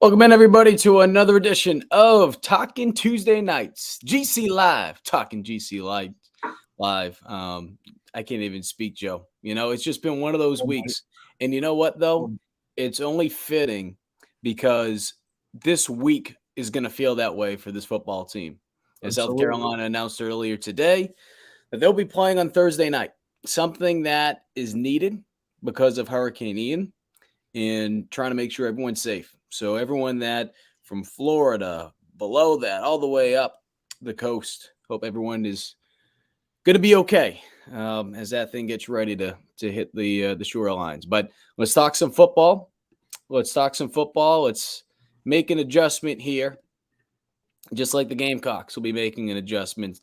Welcome in, everybody, to another edition of Talking Tuesday Nights, GC Live, Talking GC Live. I can't even speak, Joe. It's just been one of those weeks. And you know what, though? It's only fitting because this week is going to feel that way for this football team. As South Carolina announced earlier today that they'll be playing on Thursday night, something that is needed because of Hurricane Ian and trying to make sure everyone's safe. So everyone that from Florida, below that, all the way up the coast, hope everyone is going to be okay as that thing gets ready to hit the shorelines. But let's talk some football. Let's make an adjustment here, just like the Gamecocks will be making an adjustment.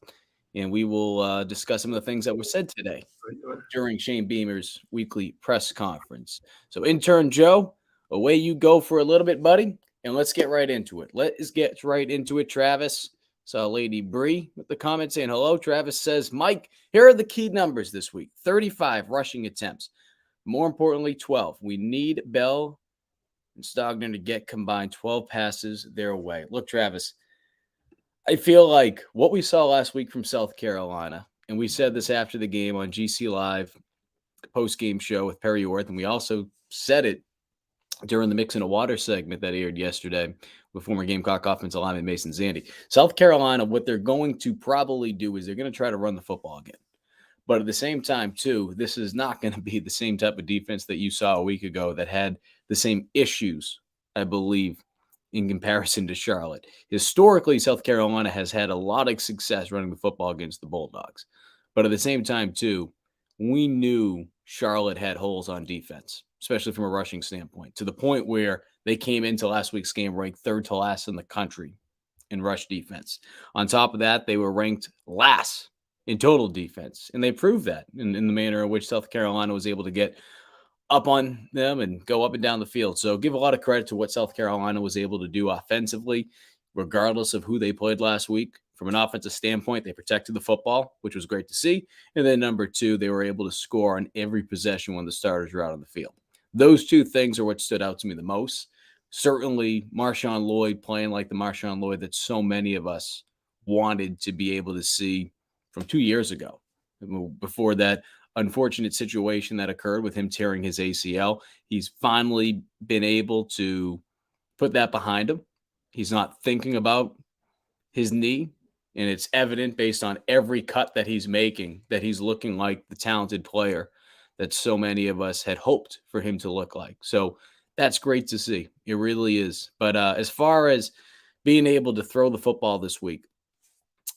And we will discuss some of the things that were said today during Shane Beamer's weekly press conference. So, intern Joe, away you go for a little bit, buddy, and let's get right into it. Travis, saw Lady Bree with the comment saying hello. Travis says, Mike, here are the key numbers this week. 35 rushing attempts. More importantly, 12. We need Bell and Stogner to get combined 12 passes their way. Look, Travis, I feel like what we saw last week from South Carolina, and we said this after the game on GC Live, post-game show with Perry Orth, and we also said it during the Mix in a Water segment that aired yesterday with former Gamecock offensive lineman Mason Zandy. South Carolina, what they're going to probably do is they're going to try to run the football again. But at the same time, too, this is not going to be the same type of defense that you saw a week ago that had the same issues, I believe, in comparison to Charlotte. Historically, South Carolina has had a lot of success running the football against the Bulldogs. But at the same time, too, we knew Charlotte had holes on defense, especially from a rushing standpoint, to the point where they came into last week's game ranked third to last in the country in rush defense. On top of that, they were ranked last in total defense, and they proved that in the manner in which South Carolina was able to get up on them and go up and down the field. So give a lot of credit to what South Carolina was able to do offensively, regardless of who they played last week. From an offensive standpoint, they protected the football, which was great to see. And then number two, they were able to score on every possession when the starters were out on the field. Those two things are what stood out to me the most. Certainly, Marshawn Lloyd playing like the Marshawn Lloyd that so many of us wanted to be able to see from 2 years ago. Before that unfortunate situation that occurred with him tearing his ACL, he's finally been able to put that behind him. He's not thinking about his knee, and it's evident based on every cut that he's making that he's looking like the talented player that so many of us had hoped for him to look like. So that's great to see. It really is. But as far as being able to throw the football this week,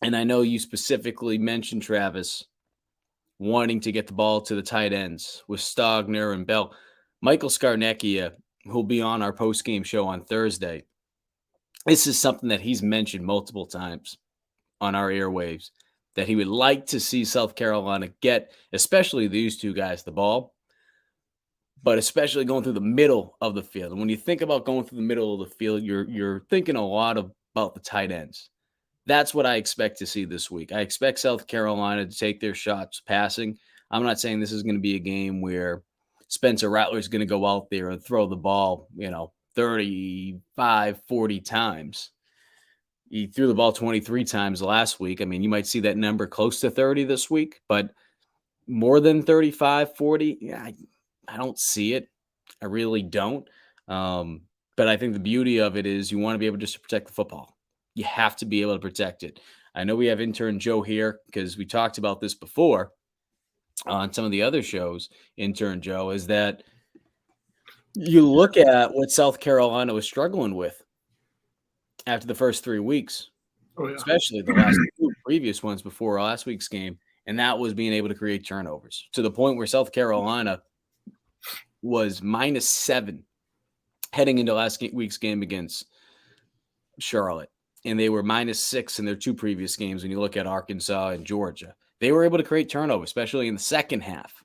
and I know you specifically mentioned, Travis, wanting to get the ball to the tight ends with Stogner and Bell. Michael Scarnecchia, who'll be on our post-game show on Thursday, this is something that he's mentioned multiple times on our airwaves, that he would like to see South Carolina get, especially these two guys, the ball, but especially going through the middle of the field. And when you think about going through the middle of the field, you're thinking a lot about the tight ends. That's what I expect to see this week. I expect South Carolina to take their shots passing. I'm not saying this is going to be a game where Spencer Rattler is going to go out there and throw the ball, 35, 40 times. He threw the ball 23 times last week. I mean, you might see that number close to 30 this week, but more than 35, 40, yeah, I don't see it. I really don't. But I think the beauty of it is you want to be able just to protect the football. You have to be able to protect it. I know we have intern Joe here because we talked about this before on some of the other shows. Intern Joe, is that you look at what South Carolina was struggling with after the first 3 weeks, especially the last two previous ones before last week's game, and that was being able to create turnovers to the point where South Carolina was -7 heading into last week's game against Charlotte. And they were -6 in their two previous games when you look at Arkansas and Georgia. They were able to create turnovers, especially in the second half.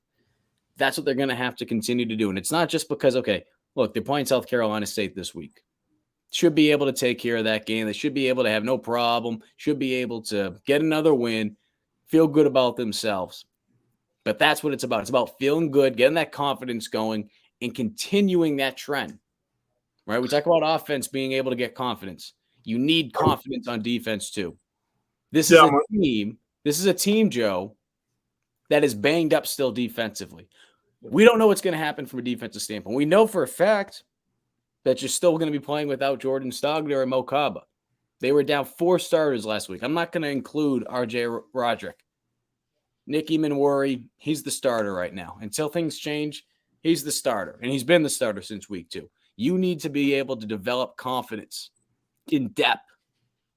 That's what they're going to have to continue to do. And it's not just because, okay, look, they're playing South Carolina State this week. Should be able to take care of that game. They should be able to have no problem. Should be able to get another win, feel good about themselves. But that's what it's about. It's about feeling good, getting that confidence going, and continuing that trend. right? We talk about offense being able to get confidence. You need confidence on defense too. This is Yeah, a team. This is a team, Joe, that is banged up still defensively. We don't know what's going to happen from a defensive standpoint. We know for a fact that you're still going to be playing without Jordan Stogner and Mo Kaba. They were down 4 starters last week. I'm not going to include R.J. Roderick. Nicky Manwari, he's the starter right now. Until things change, he's the starter, and he's been the starter since week 2. You need to be able to develop confidence in depth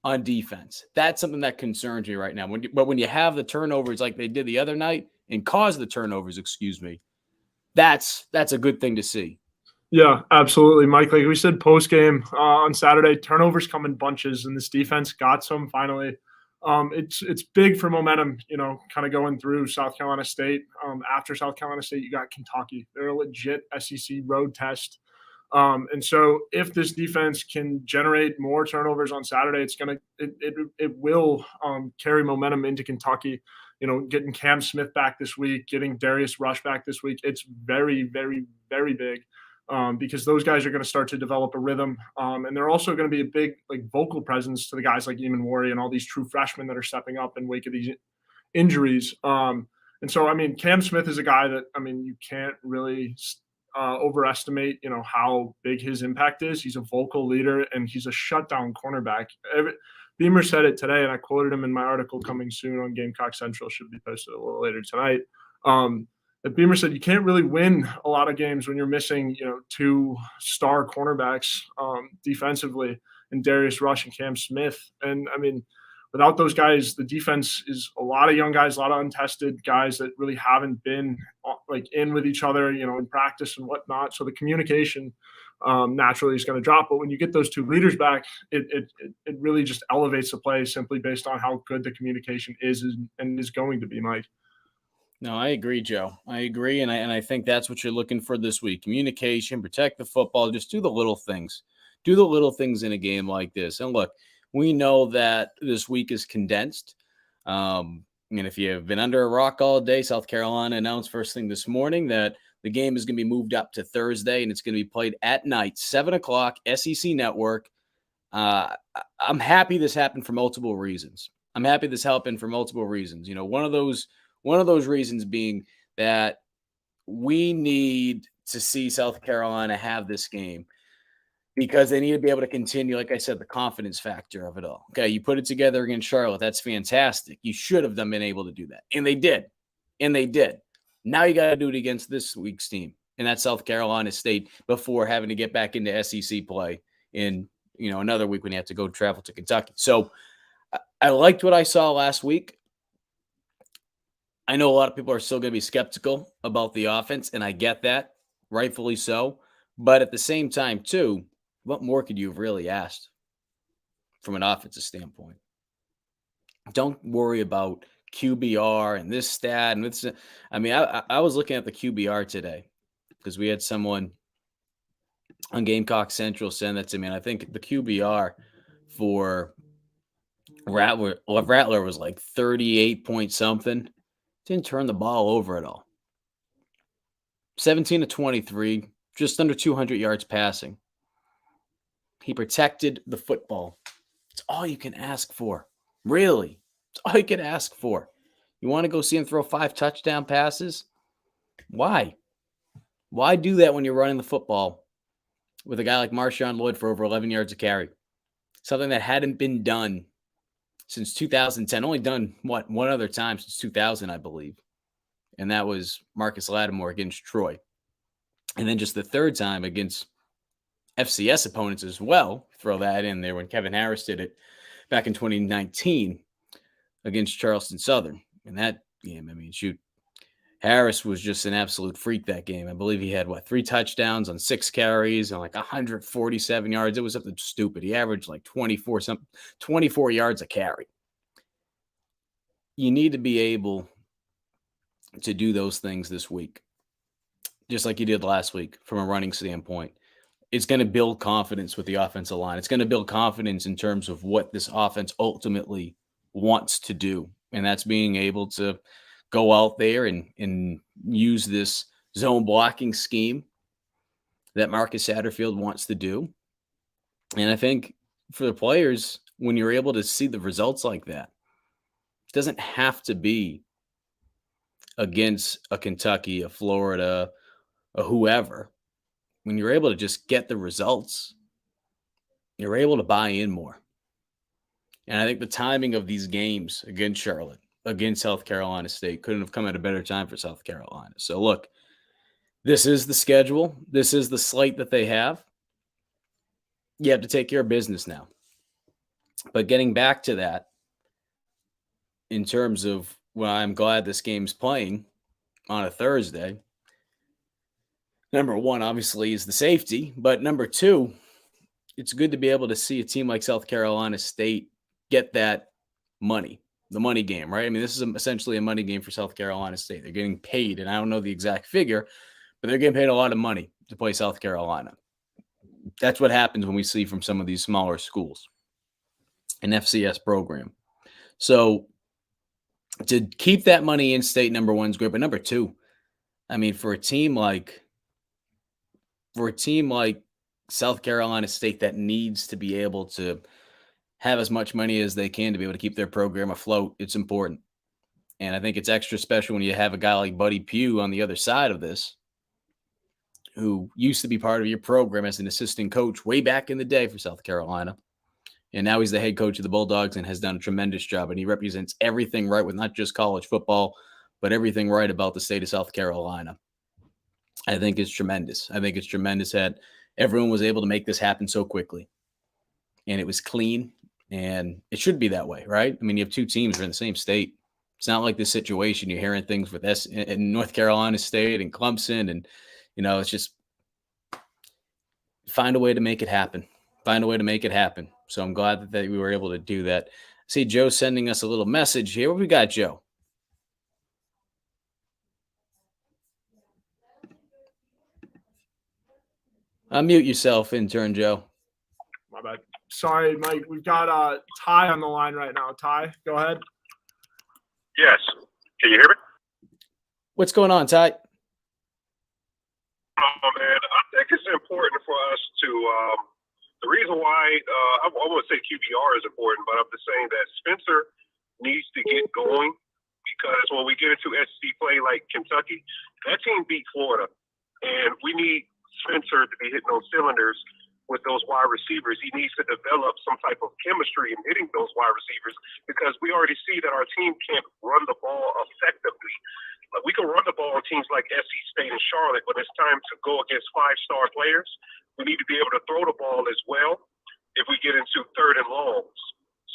on defense. That's something that concerns me right now. But when you have the turnovers like they did the other night and cause the turnovers, that's a good thing to see. Yeah, absolutely, Mike. Like we said post game on Saturday, turnovers come in bunches, and this defense got some finally. It's big for momentum, kind of going through South Carolina State. After South Carolina State, you got Kentucky. They're a legit SEC road test. And so if this defense can generate more turnovers on Saturday, it will carry momentum into Kentucky. Getting Cam Smith back this week, getting Darius Rush back this week, it's very, very, very big. Because those guys are going to start to develop a rhythm. And they're also going to be a big vocal presence to the guys like Eamon Warrior and all these true freshmen that are stepping up in wake of these injuries. And so, Cam Smith is a guy that, you can't really overestimate, how big his impact is. He's a vocal leader and he's a shutdown cornerback. Beamer said it today, and I quoted him in my article coming soon on Gamecock Central, should be posted a little later tonight. That Beamer said you can't really win a lot of games when you're missing, 2 star cornerbacks defensively, in Darius Rush and Cam Smith. And without those guys, the defense is a lot of young guys, a lot of untested guys that really haven't been in with each other, in practice and whatnot. So the communication naturally is going to drop. But when you get those 2 leaders back, it really just elevates the play simply based on how good the communication is and is going to be, Mike. No, I agree, Joe. I agree, and I think that's what you're looking for this week. Communication, protect the football, just do the little things. Do the little things in a game like this. And look, we know that this week is condensed. And if you've been under a rock all day, South Carolina announced first thing this morning that the game is going to be moved up to Thursday, and it's going to be played at night, 7 o'clock, SEC Network. I'm happy this happened for multiple reasons. One of those reasons being that we need to see South Carolina have this game because they need to be able to continue, like I said, the confidence factor of it all. Okay, you put it together against Charlotte. That's fantastic. You should have been able to do that. And they did. Now you got to do it against this week's team, and that's South Carolina State, before having to get back into SEC play in another week when you have to go travel to Kentucky. So I liked what I saw last week. I know a lot of people are still going to be skeptical about the offense, and I get that, rightfully so. But at the same time, too, what more could you have really asked from an offensive standpoint? Don't worry about QBR and this stat and this. I was looking at the QBR today because we had someone on Gamecock Central send that to me, and I think the QBR for Rattler was like 38 point something. Didn't turn the ball over at all. 17 to 23, just under 200 yards passing. He protected the football. It's all you can ask for. Really. It's all you can ask for. You want to go see him throw 5 touchdown passes? Why? Why do that when you're running the football with a guy like Marshawn Lloyd for over 11 yards a carry? Something that hadn't been done since 2010. Only done, one other time since 2000, I believe. And that was Marcus Lattimore against Troy. And then just the third time against FCS opponents as well. Throw that in there when Kevin Harris did it back in 2019 against Charleston Southern. In that game, Harris was just an absolute freak that game. I believe he had, 3 touchdowns on 6 carries and 147 yards. It was something stupid. He averaged 24 yards a carry. You need to be able to do those things this week, just like you did last week from a running standpoint. It's going to build confidence with the offensive line. It's going to build confidence in terms of what this offense ultimately wants to do. And that's being able to go out there and use this zone blocking scheme that Marcus Satterfield wants to do. And I think for the players, when you're able to see the results like that, it doesn't have to be against a Kentucky, a Florida, a whoever. When you're able to just get the results, you're able to buy in more. And I think the timing of these games against Charlotte, against South Carolina State, couldn't have come at a better time for South Carolina. So, look, this is the schedule. This is the slate that they have. You have to take care of business now. But getting back to that, in terms of, well, I'm glad this game's playing on a Thursday. Number one, obviously, is the safety. But number two, it's good to be able to see a team like South Carolina State get that money, the money game, right? I mean, this is essentially a money game for South Carolina State. They're getting paid, and I don't know the exact figure, but they're getting paid a lot of money to play South Carolina. That's what happens when we see from some of these smaller schools, an FCS program. So to keep that money in state, number one is great, but number two, I mean, for a team like South Carolina State that needs to be able to have as much money as they can to be able to keep their program afloat, it's important. And I think it's extra special when you have a guy like Buddy Pugh on the other side of this, who used to be part of your program as an assistant coach way back in the day for South Carolina. And now he's the head coach of the Bulldogs and has done a tremendous job. And he represents everything right with not just college football, but everything right about the state of South Carolina. I think it's tremendous. I think it's tremendous that everyone was able to make this happen so quickly. And it was clean. And it should be that way, right? I mean, you have two teams that are in the same state. It's not like this situation. You're hearing things with in North Carolina State and Clemson. And, it's just find a way to make it happen. Find a way to make it happen. So I'm glad that we were able to do that. See Joe sending us a little message here. What we got, Joe? Unmute yourself, intern Joe. My bad. Sorry, Mike. We've got Ty on the line right now. Ty, go ahead. Yes. Can you hear me? What's going on, Ty? Oh, man. I think it's important for us to the reason why I won't say QBR is important, but I'm just saying that Spencer needs to get going because when we get into SEC play like Kentucky, that team beat Florida, and we need Spencer to be hitting those cylinders with those wide receivers. He needs to develop some type of chemistry in hitting those wide receivers because we already see that our team can't run the ball effectively. We can run the ball on teams like SC State and Charlotte, but it's time to go against five-star players. We need to be able to throw the ball as well if we get into third and longs.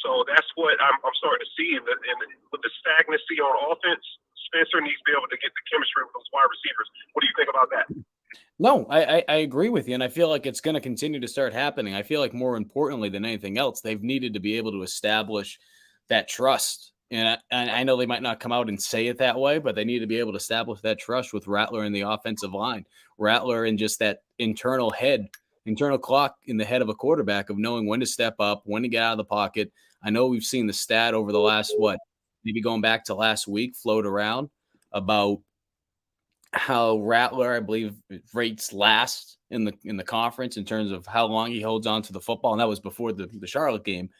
So that's what I'm starting to see. And with the stagnancy on offense, Spencer needs to be able to get the chemistry with those wide receivers. What do you think about that? No, I agree with you, and I feel like it's going to continue to start happening. I feel like more importantly than anything else, they've needed to be able to establish that trust. And I know they might not come out and say it that way, but they need to be able to establish that trust with Rattler in the offensive line. Rattler and just that internal clock in the head of a quarterback of knowing when to step up, when to get out of the pocket. I know we've seen the stat over the last, maybe going back to last week, float around about how Rattler, I believe, rates last in the conference in terms of how long he holds on to the football. And that was before the Charlotte game.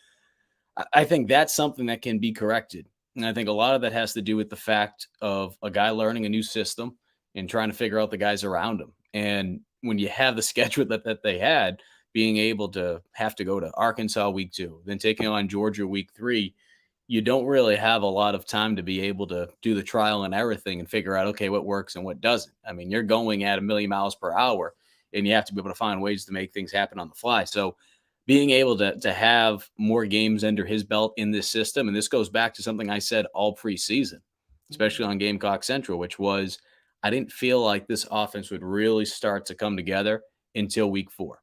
I think that's something that can be corrected. And I think a lot of that has to do with the fact of a guy learning a new system and trying to figure out the guys around him. And when you have the schedule that they had, being able to have to go to Arkansas week 2, then taking on Georgia week 3, you don't really have a lot of time to be able to do the trial and error thing and figure out, okay, what works and what doesn't. I mean, you're going at 1,000,000 miles per hour, and you have to be able to find ways to make things happen on the fly. So being able to have more games under his belt in this system, and this goes back to something I said all preseason, especially on Gamecock Central, which was I didn't feel like this offense would really start to come together until week 4.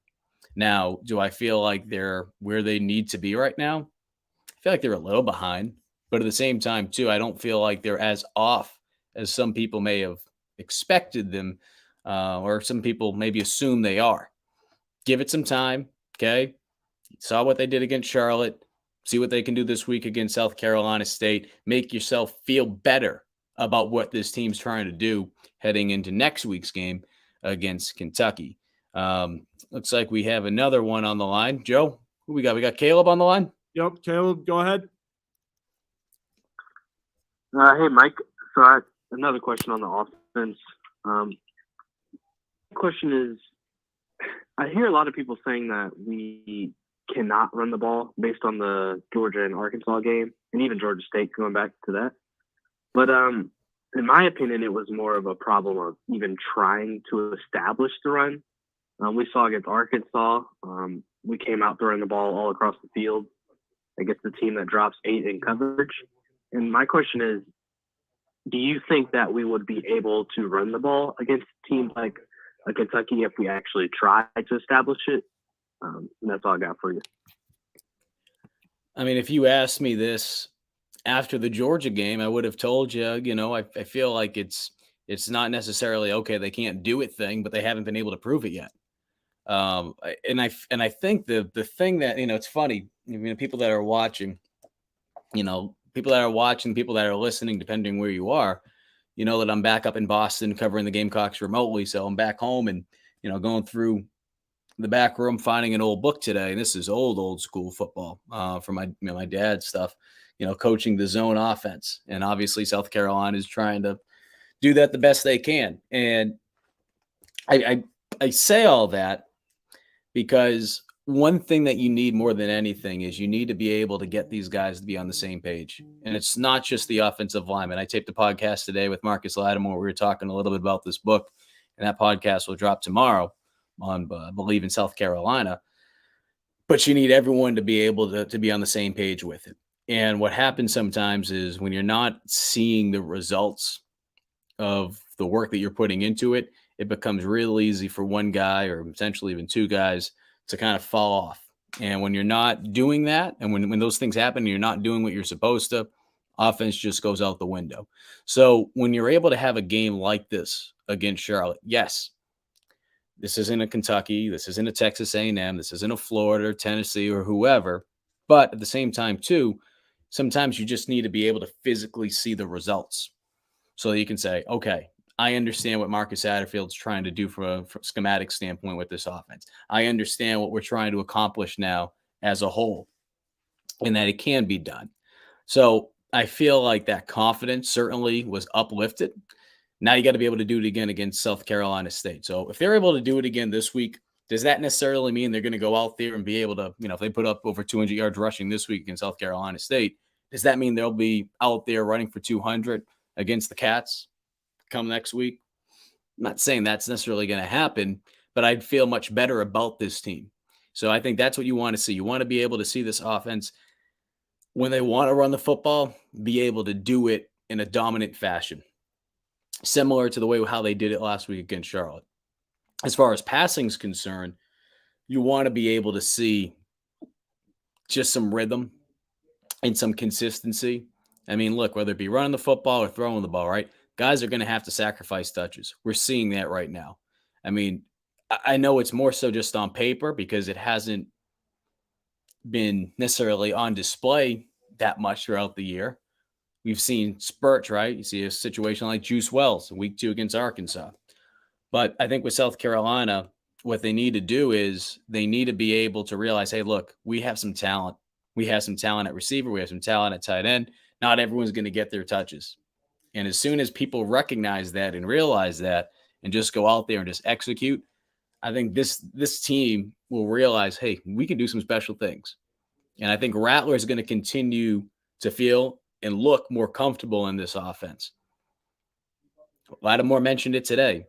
Now, do I feel like they're where they need to be right now? I feel like they're a little behind, but at the same time, too, I don't feel like they're as off as some people may have expected them, or some people maybe assume they are. Give it some time, okay? Saw what they did against Charlotte. See what they can do this week against South Carolina State. Make yourself feel better about what this team's trying to do heading into next week's game against Kentucky. Looks like we have another one on the line. Joe, who we got? We got Caleb on the line. Yep, Caleb, go ahead. Hey, Mike. Another question on the offense. Question is, I hear a lot of people saying that we cannot run the ball based on the Georgia and Arkansas game, and even Georgia State, going back to that. But in my opinion, it was more of a problem of even trying to establish the run. We saw against Arkansas, we came out throwing the ball all across the field against the team that drops 8 in coverage. And my question is, do you think that we would be able to run the ball against teams like Kentucky if we actually try to establish it? And that's all I got for you. I mean, if you asked me this after the Georgia game, I would have told you, I feel like it's not necessarily, okay, they can't do it thing, but they haven't been able to prove it yet. And I think the thing that, it's funny, people that are watching, people that are listening, depending where you are, that I'm back up in Boston covering the Gamecocks remotely. So I'm back home and, going through the back room, finding an old book today. And this is old school football from my dad's stuff, coaching the zone offense. And obviously South Carolina is trying to do that the best they can. And I say all that because one thing that you need more than anything is you need to be able to get these guys to be on the same page. And it's not just the offensive lineman. I taped a podcast today with Marcus Lattimore. We were talking a little bit about this book, and that podcast will drop tomorrow on, I believe, in South Carolina. But you need everyone to be able to be on the same page with it. And what happens sometimes is when you're not seeing the results of the work that you're putting into it, it becomes real easy for one guy or potentially even two guys to kind of fall off. And when you're not doing that, and when those things happen and you're not doing what you're supposed to, offense just goes out the window. So when you're able to have a game like this against Charlotte, yes, this isn't a Kentucky, this isn't a Texas A&M, this isn't a Florida or Tennessee or whoever, but at the same time too, sometimes you just need to be able to physically see the results so that you can say, okay, I understand what Marcus Satterfield's trying to do from a schematic standpoint with this offense. I understand what we're trying to accomplish now as a whole and that it can be done. So I feel like that confidence certainly was uplifted. Now you got to be able to do it again against South Carolina State. So if they're able to do it again this week, does that necessarily mean they're going to go out there and be able to, if they put up over 200 yards rushing this week against South Carolina State, does that mean they'll be out there running for 200 against the Cats come next week? I'm not saying that's necessarily going to happen, but I'd feel much better about this team. So I think that's what you want to see. You want to be able to see this offense when they want to run the football, be able to do it in a dominant fashion, similar to the way how they did it last week against Charlotte. As far as passing is concerned, you want to be able to see just some rhythm and some consistency. I mean, look, whether it be running the football or throwing the ball, right? Guys are going to have to sacrifice touches. We're seeing that right now. I mean, I know it's more so just on paper because it hasn't been necessarily on display that much throughout the year. We've seen spurts, right? You see a situation like Juice Wells in week 2 against Arkansas. But I think with South Carolina, what they need to do is they need to be able to realize, hey, look, we have some talent. We have some talent at receiver. We have some talent at tight end. Not everyone's going to get their touches. And as soon as people recognize that and realize that and just go out there and just execute, I think this team will realize, hey, we can do some special things. And I think Rattler is going to continue to feel and look more comfortable in this offense. Lattimore mentioned it today.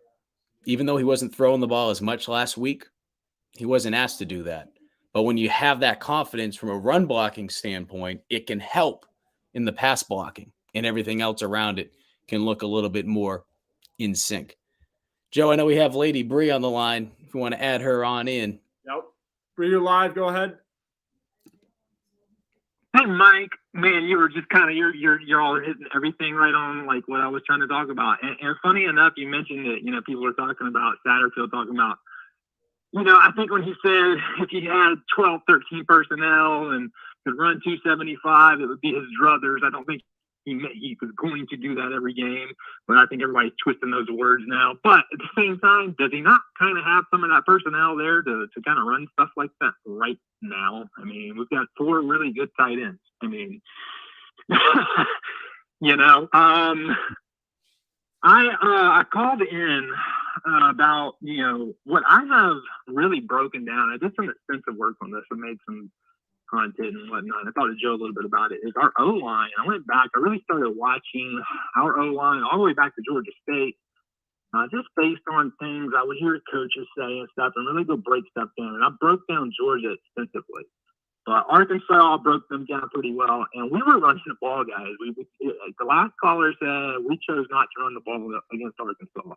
Even though he wasn't throwing the ball as much last week, he wasn't asked to do that. But when you have that confidence from a run blocking standpoint, it can help in the pass blocking, and everything else around it can look a little bit more in sync. Joe, I know we have Lady Bree on the line. If you want to add her on in. Yep. Bree, you're live. Go ahead. Hey, Mike, man, you were just kind of you're all hitting everything right on, like what I was trying to talk about. And funny enough, you mentioned that people were talking about Satterfield talking about, I think when he said if he had 12, 13 personnel and could run 275, it would be his druthers. I don't think he was going to do that every game, but I think everybody's twisting those words now. But at the same time, does he not kind of have some of that personnel there to kind of run stuff like that right now? I mean, we've got 4 really good tight ends. I mean, I called in about, what I have really broken down. I did some extensive work on this and made some content and whatnot. I talked to Joe a little bit about it. Is our O-line. I went back. I really started watching our O-line all the way back to Georgia State, just based on things I would hear coaches say and stuff, and really go break stuff down. And I broke down Georgia extensively. But Arkansas broke them down pretty well, and we were running the ball, guys. The last caller said we chose not to run the ball against Arkansas,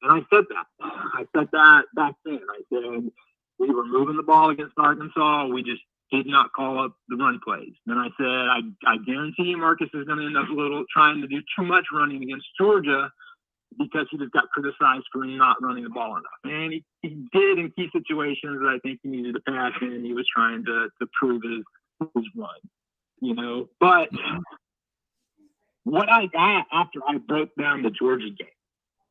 and I said that. I said that back then. I said we were moving the ball against Arkansas. We just did not call up the run plays. Then I said I guarantee you Marcus is going to end up trying to do too much running against Georgia, because he just got criticized for not running the ball enough. And he did in key situations that I think he needed to pass in. He was trying to prove his run, But what I got after I broke down the Georgia game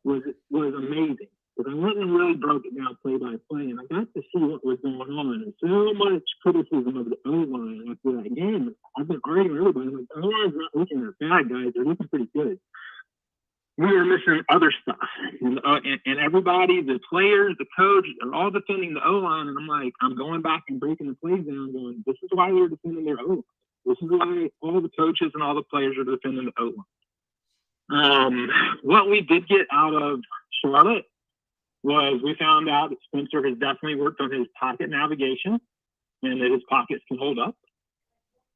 was amazing. Because I went and really broke it down play by play, and I got to see what was going on. And so much criticism of the O-line after that game. I've been arguing with everybody. Like, the O-line's not looking that bad, guys. They're looking pretty good. We were missing other stuff, and everybody, the players, the coach, are all defending the O-line, and I'm going back and breaking the plays down, going, this is why they were defending their O-line. This is why all the coaches and all the players are defending the O-line. What we did get out of Charlotte was we found out that Spencer has definitely worked on his pocket navigation, and that his pockets can hold up.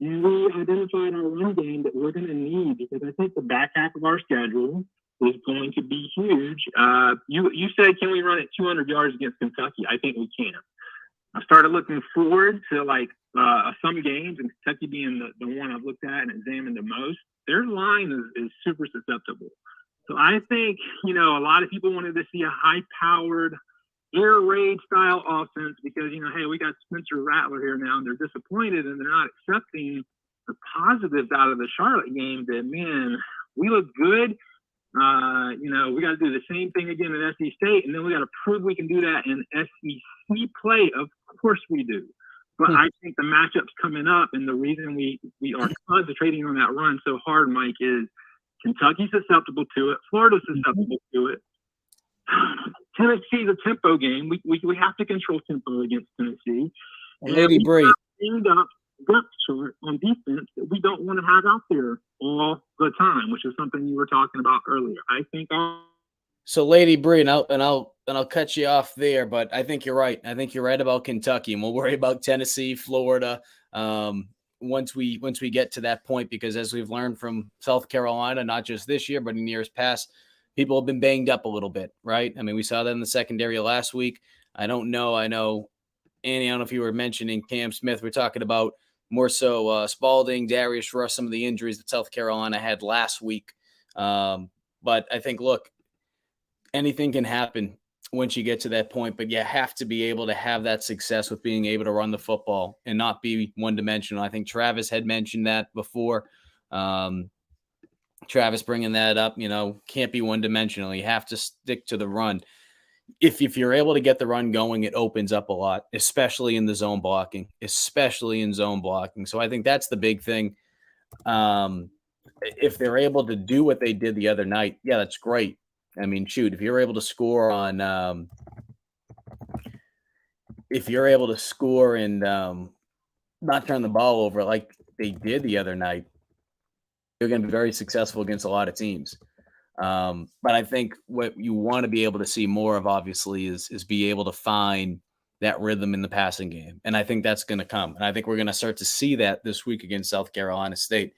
And we identified our run game that we're going to need, because I think the back half of our schedule is going to be huge. You said, can we run it 200 yards against Kentucky? I think we can. I started looking forward to some games, and Kentucky being the one I've looked at and examined the most. Their line is super susceptible. So I think, a lot of people wanted to see a high-powered air raid style offense because, hey, we got Spencer Rattler here now, and they're disappointed and they're not accepting the positives out of the Charlotte game that, man, we look good. We got to do the same thing again at SC State, and then we got to prove we can do that in SEC play. Of course we do. But I think the matchups coming up, and the reason we are concentrating on that run so hard, Mike, is Kentucky's susceptible to it. Florida's susceptible to it. Tennessee's a tempo game. We have to control tempo against Tennessee. Lady Bree. End up depth chart on defense that we don't want to have out there all the time, which is something you were talking about earlier. I think. So, Lady Bree, and I'll cut you off there, but I think you're right. I think you're right about Kentucky, and we'll worry about Tennessee, Florida, once we get to that point, because as we've learned from South Carolina, not just this year, but in years past, people have been banged up a little bit, right? I mean, we saw that in the secondary last week. I know, Annie, I don't know if you were mentioning Cam Smith. We're talking about more so Spalding, Darius Rush, some of the injuries that South Carolina had last week. But I think, look, anything can happen once you get to that point, but you have to be able to have that success with being able to run the football and not be one-dimensional. I think Travis had mentioned that before. Travis bringing that up, can't be one-dimensional. You have to stick to the run. If you're able to get the run going, it opens up a lot, especially in the zone blocking, So I think that's the big thing. If they're able to do what they did the other night, yeah, that's great. I mean, shoot, if you're able to score and not turn the ball over like they did the other night, you're going to be very successful against a lot of teams. But I think what you want to be able to see more of, obviously, is be able to find that rhythm in the passing game. And I think that's going to come. And I think we're going to start to see that this week against South Carolina State.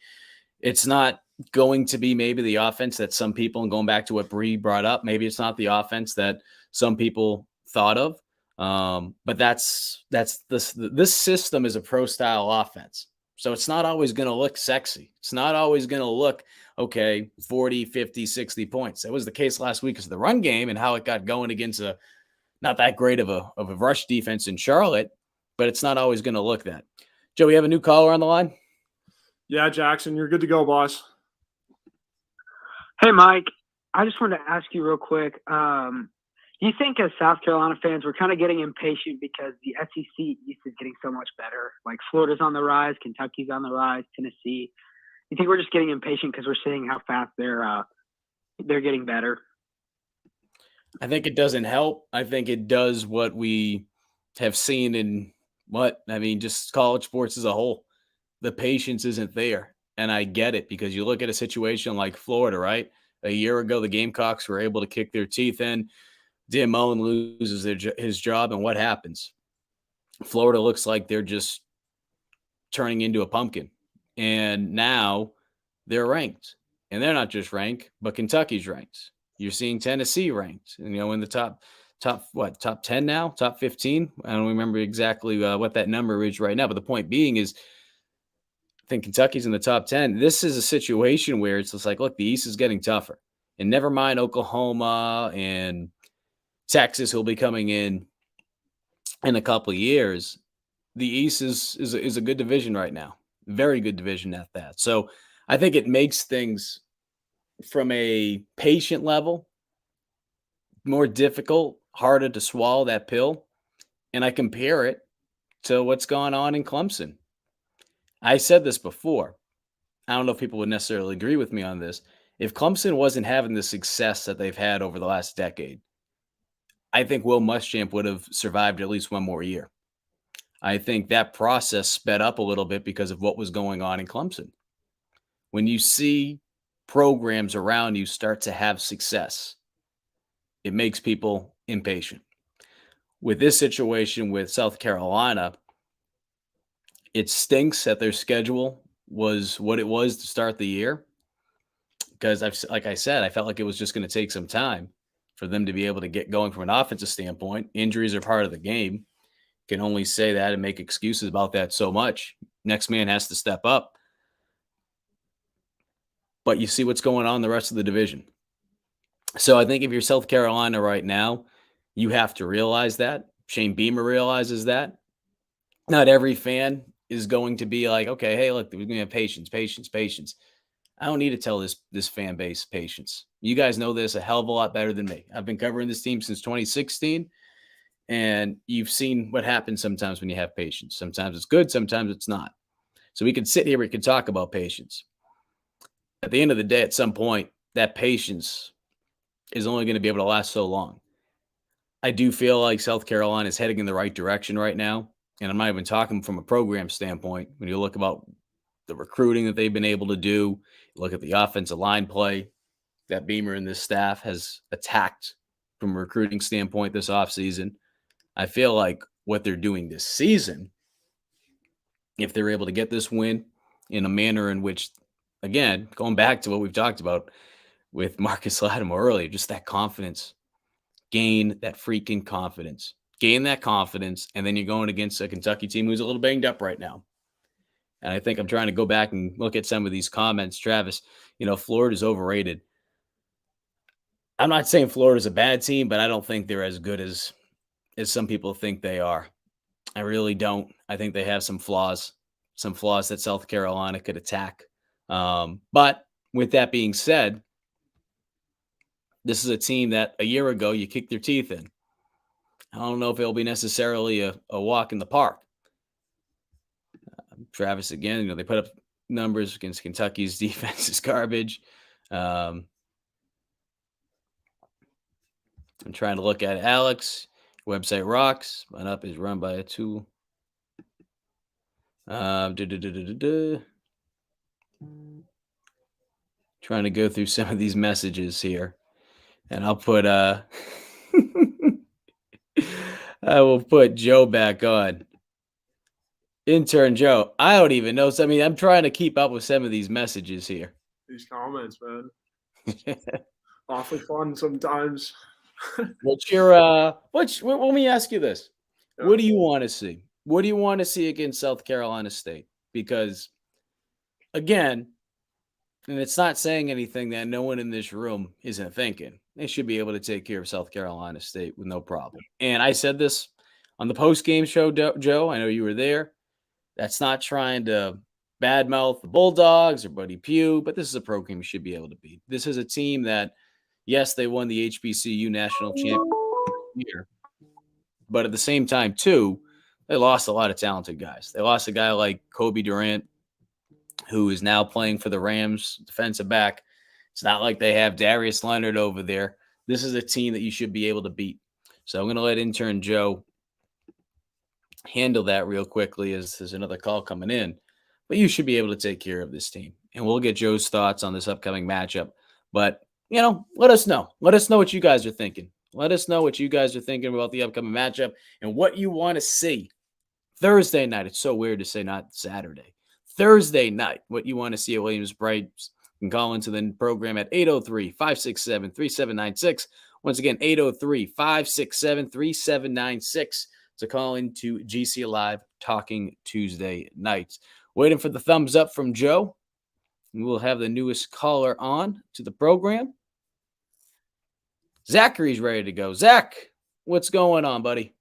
It's not going to be maybe the offense that some people, and going back to what Bree brought up, maybe it's not the offense that some people thought of. But this system is a pro-style offense. So it's not always going to look sexy. It's not always going to look, 40, 50, 60 points. That was the case last week because of the run game and how it got going against a not that great of a rush defense in Charlotte, but it's not always going to look that. Joe, we have a new caller on the line. Yeah, Jackson, you're good to go, boss. Hey, Mike. I just wanted to ask you real quick. Do you think as South Carolina fans, we're kind of getting impatient because the SEC East is getting so much better? Like Florida's on the rise, Kentucky's on the rise, Tennessee. You think we're just getting impatient because we're seeing how fast they're getting better? I think it doesn't help. I think it does what we have seen in just college sports as a whole. The patience isn't there. And I get it because you look at a situation like Florida, right? A year ago, the Gamecocks were able to kick their teeth in. Dan Mullen loses his job, and what happens? Florida looks like they're just turning into a pumpkin. And now they're ranked. And they're not just ranked, but Kentucky's ranked. You're seeing Tennessee ranked, in the top 10 now, top 15. I don't remember exactly what that number is right now, but the point being is, I think Kentucky's in the top 10. This is a situation where it's just like, look, the East is getting tougher, and never mind Oklahoma and Texas will be coming in a couple of years. The East is a good division right now, very good division at that. So I think it makes things from a patient level more difficult, harder to swallow that pill. And I compare it to what's gone on in Clemson. I said this before. I don't know if people would necessarily agree with me on this. If Clemson wasn't having the success that they've had over the last decade, I think Will Muschamp would have survived at least one more year. I think that process sped up a little bit because of what was going on in Clemson. When you see programs around you start to have success, it makes people impatient. With this situation with South Carolina, it stinks that their schedule was what it was to start the year because, like I said, I felt like it was just going to take some time for them to be able to get going from an offensive standpoint. Injuries are part of the game. Can only say that and make excuses about that so much. Next man has to step up. But you see what's going on in the rest of the division. So I think if you're South Carolina right now, you have to realize that. Shane Beamer realizes that. Not every fan is going to be like, okay, hey, look, we're going to have patience. I don't need to tell this fan base patience. You guys know this a hell of a lot better than me. I've been covering this team since 2016, and you've seen what happens sometimes when you have patience. Sometimes it's good, sometimes it's not. So we can sit here, we can talk about patience. At the end of the day, at some point, that patience is only going to be able to last so long. I do feel like South Carolina is heading in the right direction right now. And I'm not even talking from a program standpoint. When you look about the recruiting that they've been able to do, look at the offensive line play that Beamer and this staff has attacked from a recruiting standpoint this offseason. I feel like what they're doing this season, if they're able to get this win in a manner in which, again, going back to what we've talked about with Marcus Lattimore earlier, just that confidence, gain that freaking confidence. Gain that confidence, and then you're going against a Kentucky team who's a little banged up right now. And I think I'm trying to go back and look at some of these comments. Travis, Florida's overrated. I'm not saying Florida's a bad team, but I don't think they're as good as some people think they are. I really don't. I think they have some flaws that South Carolina could attack. But with that being said, this is a team that a year ago you kicked their teeth in. I don't know if it'll be necessarily a walk in the park. Travis, again, they put up numbers against Kentucky's defense is garbage. I'm trying to look at it. Alex, website rocks. Run up is run by a tool. Trying to go through some of these messages here. And I'll put I will put Joe back on. Intern Joe, I don't even know. So, I'm trying to keep up with some of these messages here. These comments, man. Awfully fun sometimes. What's your let me ask you this. Yeah. What do you want to see? What do you want to see against South Carolina State? Because, again, and it's not saying anything that no one in this room isn't thinking. They should be able to take care of South Carolina State with no problem. And I said this on the post-game show, Joe. I know you were there. That's not trying to badmouth the Bulldogs or Buddy Pugh, but this is a program you should be able to beat. This is a team that, yes, they won the HBCU national championship year, but at the same time, too, they lost a lot of talented guys. They lost a guy like Kobe Durant, who is now playing for the Rams, defensive back. It's not like they have Darius Leonard over there. This is a team that you should be able to beat. So I'm going to let intern Joe handle that real quickly as there's another call coming in. But you should be able to take care of this team. And we'll get Joe's thoughts on this upcoming matchup. But, let us know. Let us know what you guys are thinking. Let us know what you guys are thinking about the upcoming matchup and what you want to see Thursday night. It's so weird to say not Saturday. Thursday night, what you want to see at Williams-Bright. You can call into the program at 803-567-3796. Once again, 803-567-3796 to call into GC Live Talking Tuesday nights. Waiting for the thumbs up from Joe. And we'll have the newest caller on to the program. Zachary's ready to go. Zach, what's going on, buddy?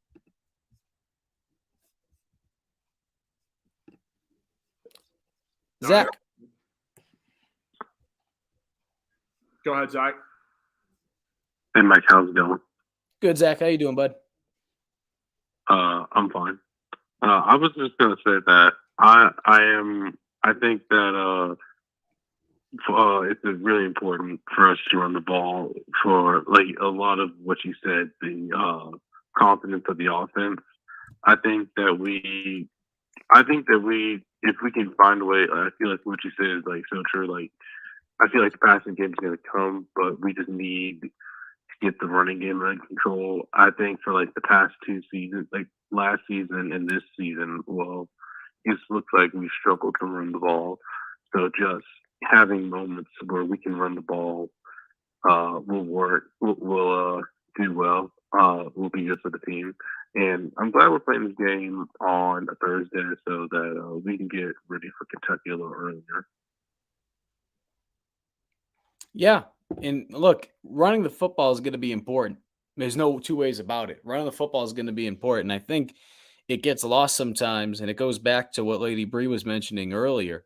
Zach. Go ahead, Zach. Hey, Mike, how's it going? Good, Zach. How you doing, bud? I'm fine. I was just gonna say that I think that it's really important for us to run the ball for like a lot of what you said, the confidence of the offense. I think that if we can find a way, I feel like what you said is like so true. Like I feel like the passing game is gonna come, but we just need to get the running game under control. I think for like the past two seasons, like last season and this season, well, it looks like we struggled to run the ball. So just having moments where we can run the ball will work, will do well, will be good for the team. And I'm glad we're playing this game on a Thursday so that we can get ready for Kentucky a little earlier. Yeah. And look, running the football is going to be important. There's no two ways about it. Running the football is going to be important. I think it gets lost sometimes, and it goes back to what Lady Bree was mentioning earlier.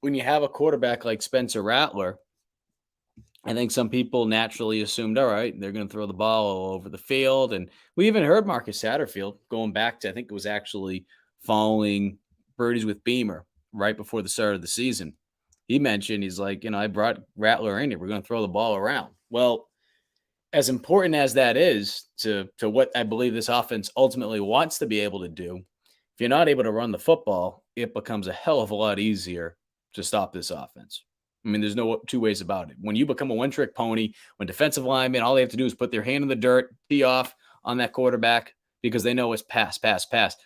When you have a quarterback like Spencer Rattler, I think some people naturally assumed, all right, they're going to throw the ball all over the field. And we even heard Marcus Satterfield going back to, I think it was actually following Birdies with Beamer right before the start of the season. He mentioned, he's like, I brought Rattler in here. We're going to throw the ball around. Well, as important as that is to what I believe this offense ultimately wants to be able to do, if you're not able to run the football, it becomes a hell of a lot easier to stop this offense. I mean, there's no two ways about it. When you become a one-trick pony, when defensive linemen, all they have to do is put their hand in the dirt, tee off on that quarterback because they know it's pass, pass, pass.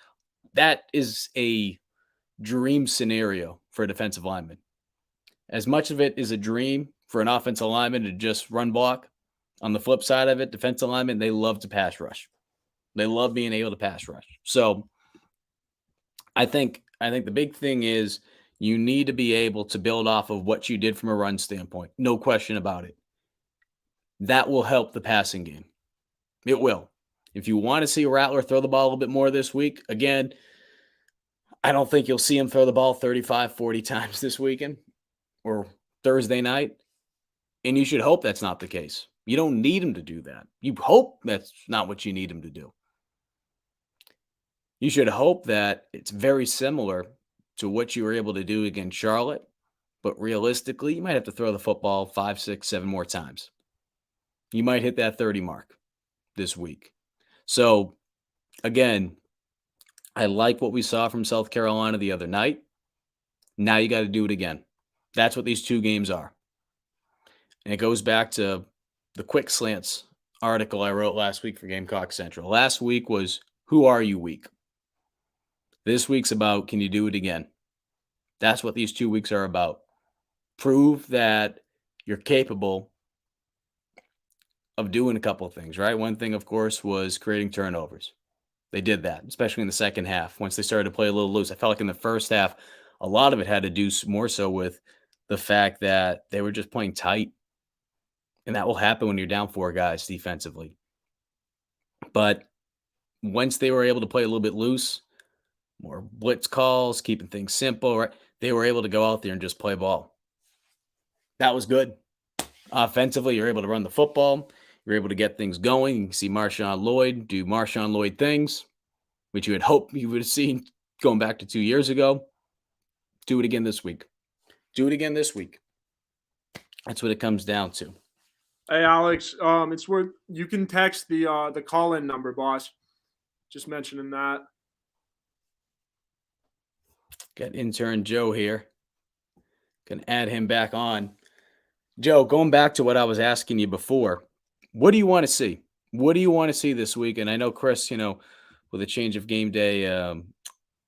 That is a dream scenario for a defensive lineman. As much of it is a dream for an offensive lineman to just run block, on the flip side of it, defensive linemen, they love to pass rush. They love being able to pass rush. So I think the big thing is you need to be able to build off of what you did from a run standpoint. No question about it. That will help the passing game. It will. If you want to see Rattler throw the ball a little bit more this week, again, I don't think you'll see him throw the ball 35, 40 times this weekend or Thursday night. And you should hope that's not the case. You don't need him to do that. You hope that's not what you need him to do. You should hope that it's very similar to what you were able to do against Charlotte, but realistically, you might have to throw the football 5, 6, 7 more times. You might hit that 30 mark this week. So, again, I like what we saw from South Carolina the other night. Now you got to do it again. That's what these two games are. And it goes back to the Quick Slants article I wrote last week for Gamecock Central. Last week was Who Are You Week? This week's about can you do it again? That's what these 2 weeks are about. Prove that you're capable of doing a couple of things, right? One thing, of course, was creating turnovers. They did that, especially in the second half. Once they started to play a little loose, I felt like in the first half, a lot of it had to do more so with the fact that they were just playing tight. And that will happen when you're down 4 guys defensively. But once they were able to play a little bit loose, more blitz calls, keeping things simple, right? they were able to go out there and just play ball. That was good. Offensively, you're able to run the football. You're able to get things going. You can see Marshawn Lloyd do Marshawn Lloyd things, which you had hoped you would have seen going back to 2 years ago. Do it again this week. Do it again this week. That's what it comes down to. Hey, Alex, it's where you can text the call-in number, boss. Just mentioning that. Got intern Joe here. Can add him back on. Joe, going back to what I was asking you before, what do you want to see? What do you want to see this week? And I know, Chris, with a change of game day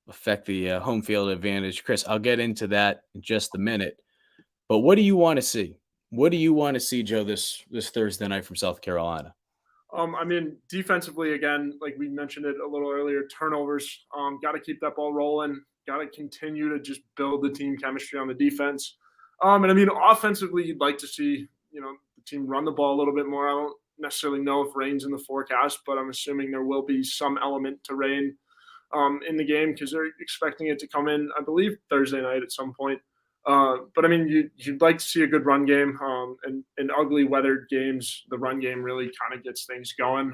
affect the home field advantage. Chris, I'll get into that in just a minute. But what do you want to see? What do you want to see, Joe, this Thursday night from South Carolina? I mean, defensively, again, like we mentioned it a little earlier, turnovers. Got to keep that ball rolling. Got to continue to just build the team chemistry on the defense. And I mean, offensively, you'd like to see, the team run the ball a little bit more. I don't necessarily know if rain's in the forecast, but I'm assuming there will be some element to rain in the game because they're expecting it to come in, I believe, Thursday night at some point. But I mean, you'd like to see a good run game. And in ugly weathered games, the run game really kind of gets things going.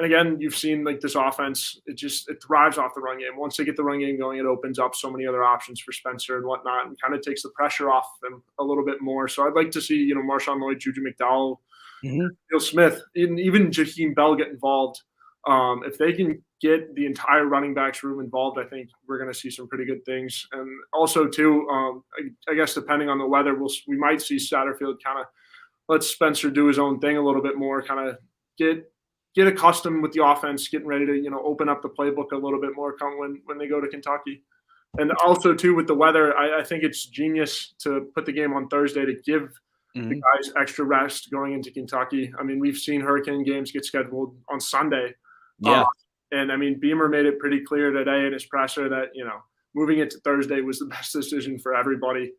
And again, you've seen like this offense, it thrives off the run game. Once they get the run game going, it opens up so many other options for Spencer and whatnot, and kind of takes the pressure off them a little bit more. So I'd like to see, Marshawn Lloyd, Juju McDowell, Will Smith, even Jaheim Bell get involved. If they can get the entire running backs room involved, I think we're going to see some pretty good things. And also, too, I guess depending on the weather, we might see Satterfield kind of let Spencer do his own thing a little bit more, kind of get accustomed with the offense, getting ready to, open up the playbook a little bit more when they go to Kentucky. And also, too, with the weather, I think it's genius to put the game on Thursday to give the guys extra rest going into Kentucky. I mean, we've seen Hurricane games get scheduled on Sunday. Yeah. And I mean, Beamer made it pretty clear today in his presser that, moving it to Thursday was the best decision for everybody.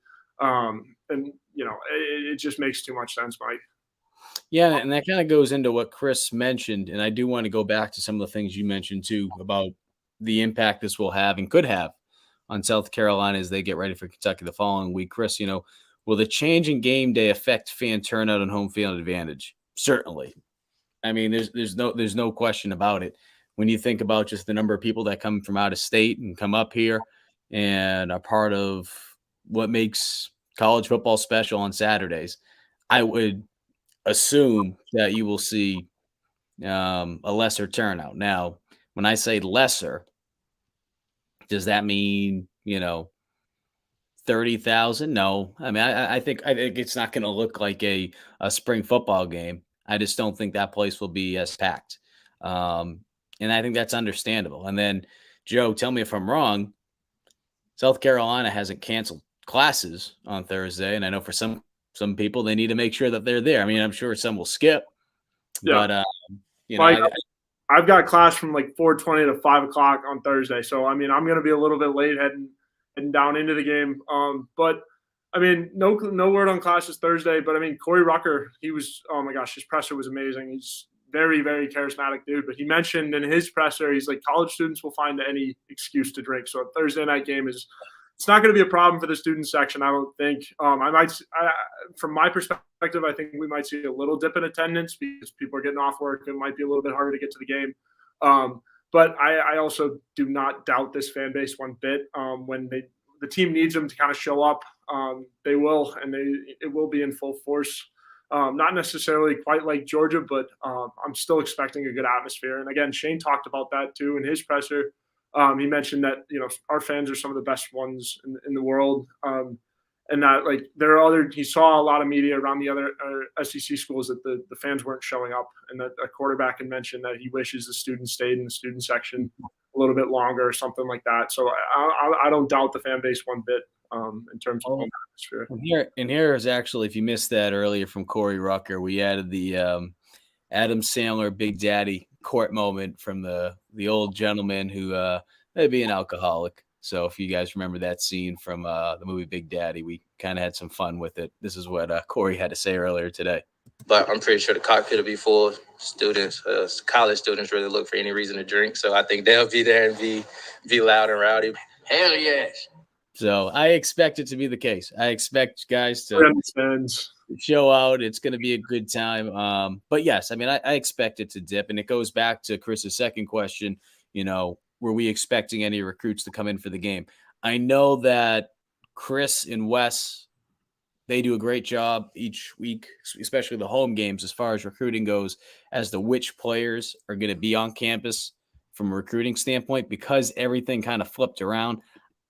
It just makes too much sense, Mike. Yeah, and that kind of goes into what Chris mentioned, and I do want to go back to some of the things you mentioned too about the impact this will have and could have on South Carolina as they get ready for Kentucky the following week. Chris, will the change in game day affect fan turnout and home field advantage? Certainly. I mean, there's no question about it. When you think about just the number of people that come from out of state and come up here and are part of what makes college football special on Saturdays, I would assume that you will see a lesser turnout. Now, when I say lesser, does that mean 30,000? No. I mean, I think it's not going to look like a spring football game. I just don't think that place will be as packed, and I think that's understandable. And then, Joe, tell me if I'm wrong. South Carolina hasn't canceled classes on Thursday, and I know for some people, they need to make sure that they're there. I mean, I'm sure some will skip. Yeah. But, I've got class from like 4:20 to 5 o'clock on Thursday. So, I mean, I'm going to be a little bit late heading down into the game. But, I mean, no word on classes Thursday. But, I mean, Corey Rucker, oh, my gosh, his presser was amazing. He's very, very charismatic dude. But he mentioned in his presser, he's like, college students will find any excuse to drink. So, a Thursday night game it's not going to be a problem for the student section, I don't think. From my perspective, I think we might see a little dip in attendance because people are getting off work. It might be a little bit harder to get to the game. But I also do not doubt this fan base one bit. When the team needs them to kind of show up, they will, and it will be in full force. Not necessarily quite like Georgia, but I'm still expecting a good atmosphere. And again, Shane talked about that too in his presser. He mentioned that our fans are some of the best ones in the world, and that he saw a lot of media around the other SEC schools that the fans weren't showing up, and that a quarterback had mentioned that he wishes the students stayed in the student section a little bit longer or something like that. So I don't doubt the fan base one bit in terms of home atmosphere. And here is actually, if you missed that earlier from Corey Rucker, we added the Adam Sandler Big Daddy court moment from the old gentleman who may be an alcoholic. So if you guys remember that scene from the movie Big Daddy, we kind of had some fun with it. This is what Corey had to say earlier today. But I'm pretty sure the cockpit will be full of students. College students really look for any reason to drink. So I think they'll be there and be loud and rowdy. Hell yes. So I expect it to be the case. I expect guys to Understands. show out. It's going to be a good time. But yes, I mean, I expect it to dip. And it goes back to Chris's second question, were we expecting any recruits to come in for the game? I know that Chris and Wes, they do a great job each week, especially the home games, as far as recruiting goes, as to which players are going to be on campus from a recruiting standpoint, because everything kind of flipped around.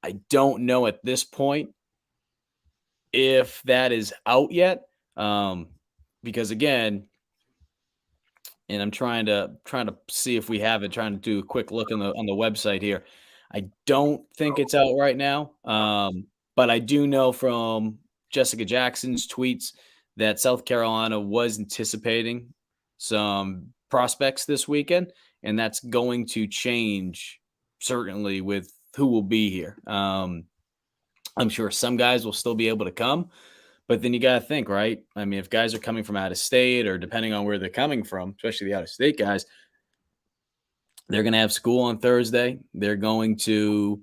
I don't know at this point if that is out yet. Because again, and I'm trying to see if we have it, trying to do a quick look on the website here. I don't think it's out right now. But I do know from Jessica Jackson's tweets that South Carolina was anticipating some prospects this weekend, and that's going to change certainly with who will be here. I'm sure some guys will still be able to come, but then you got to think, right? I mean, if guys are coming from out of state, or depending on where they're coming from, especially the out of state guys, they're going to have school on Thursday. They're going to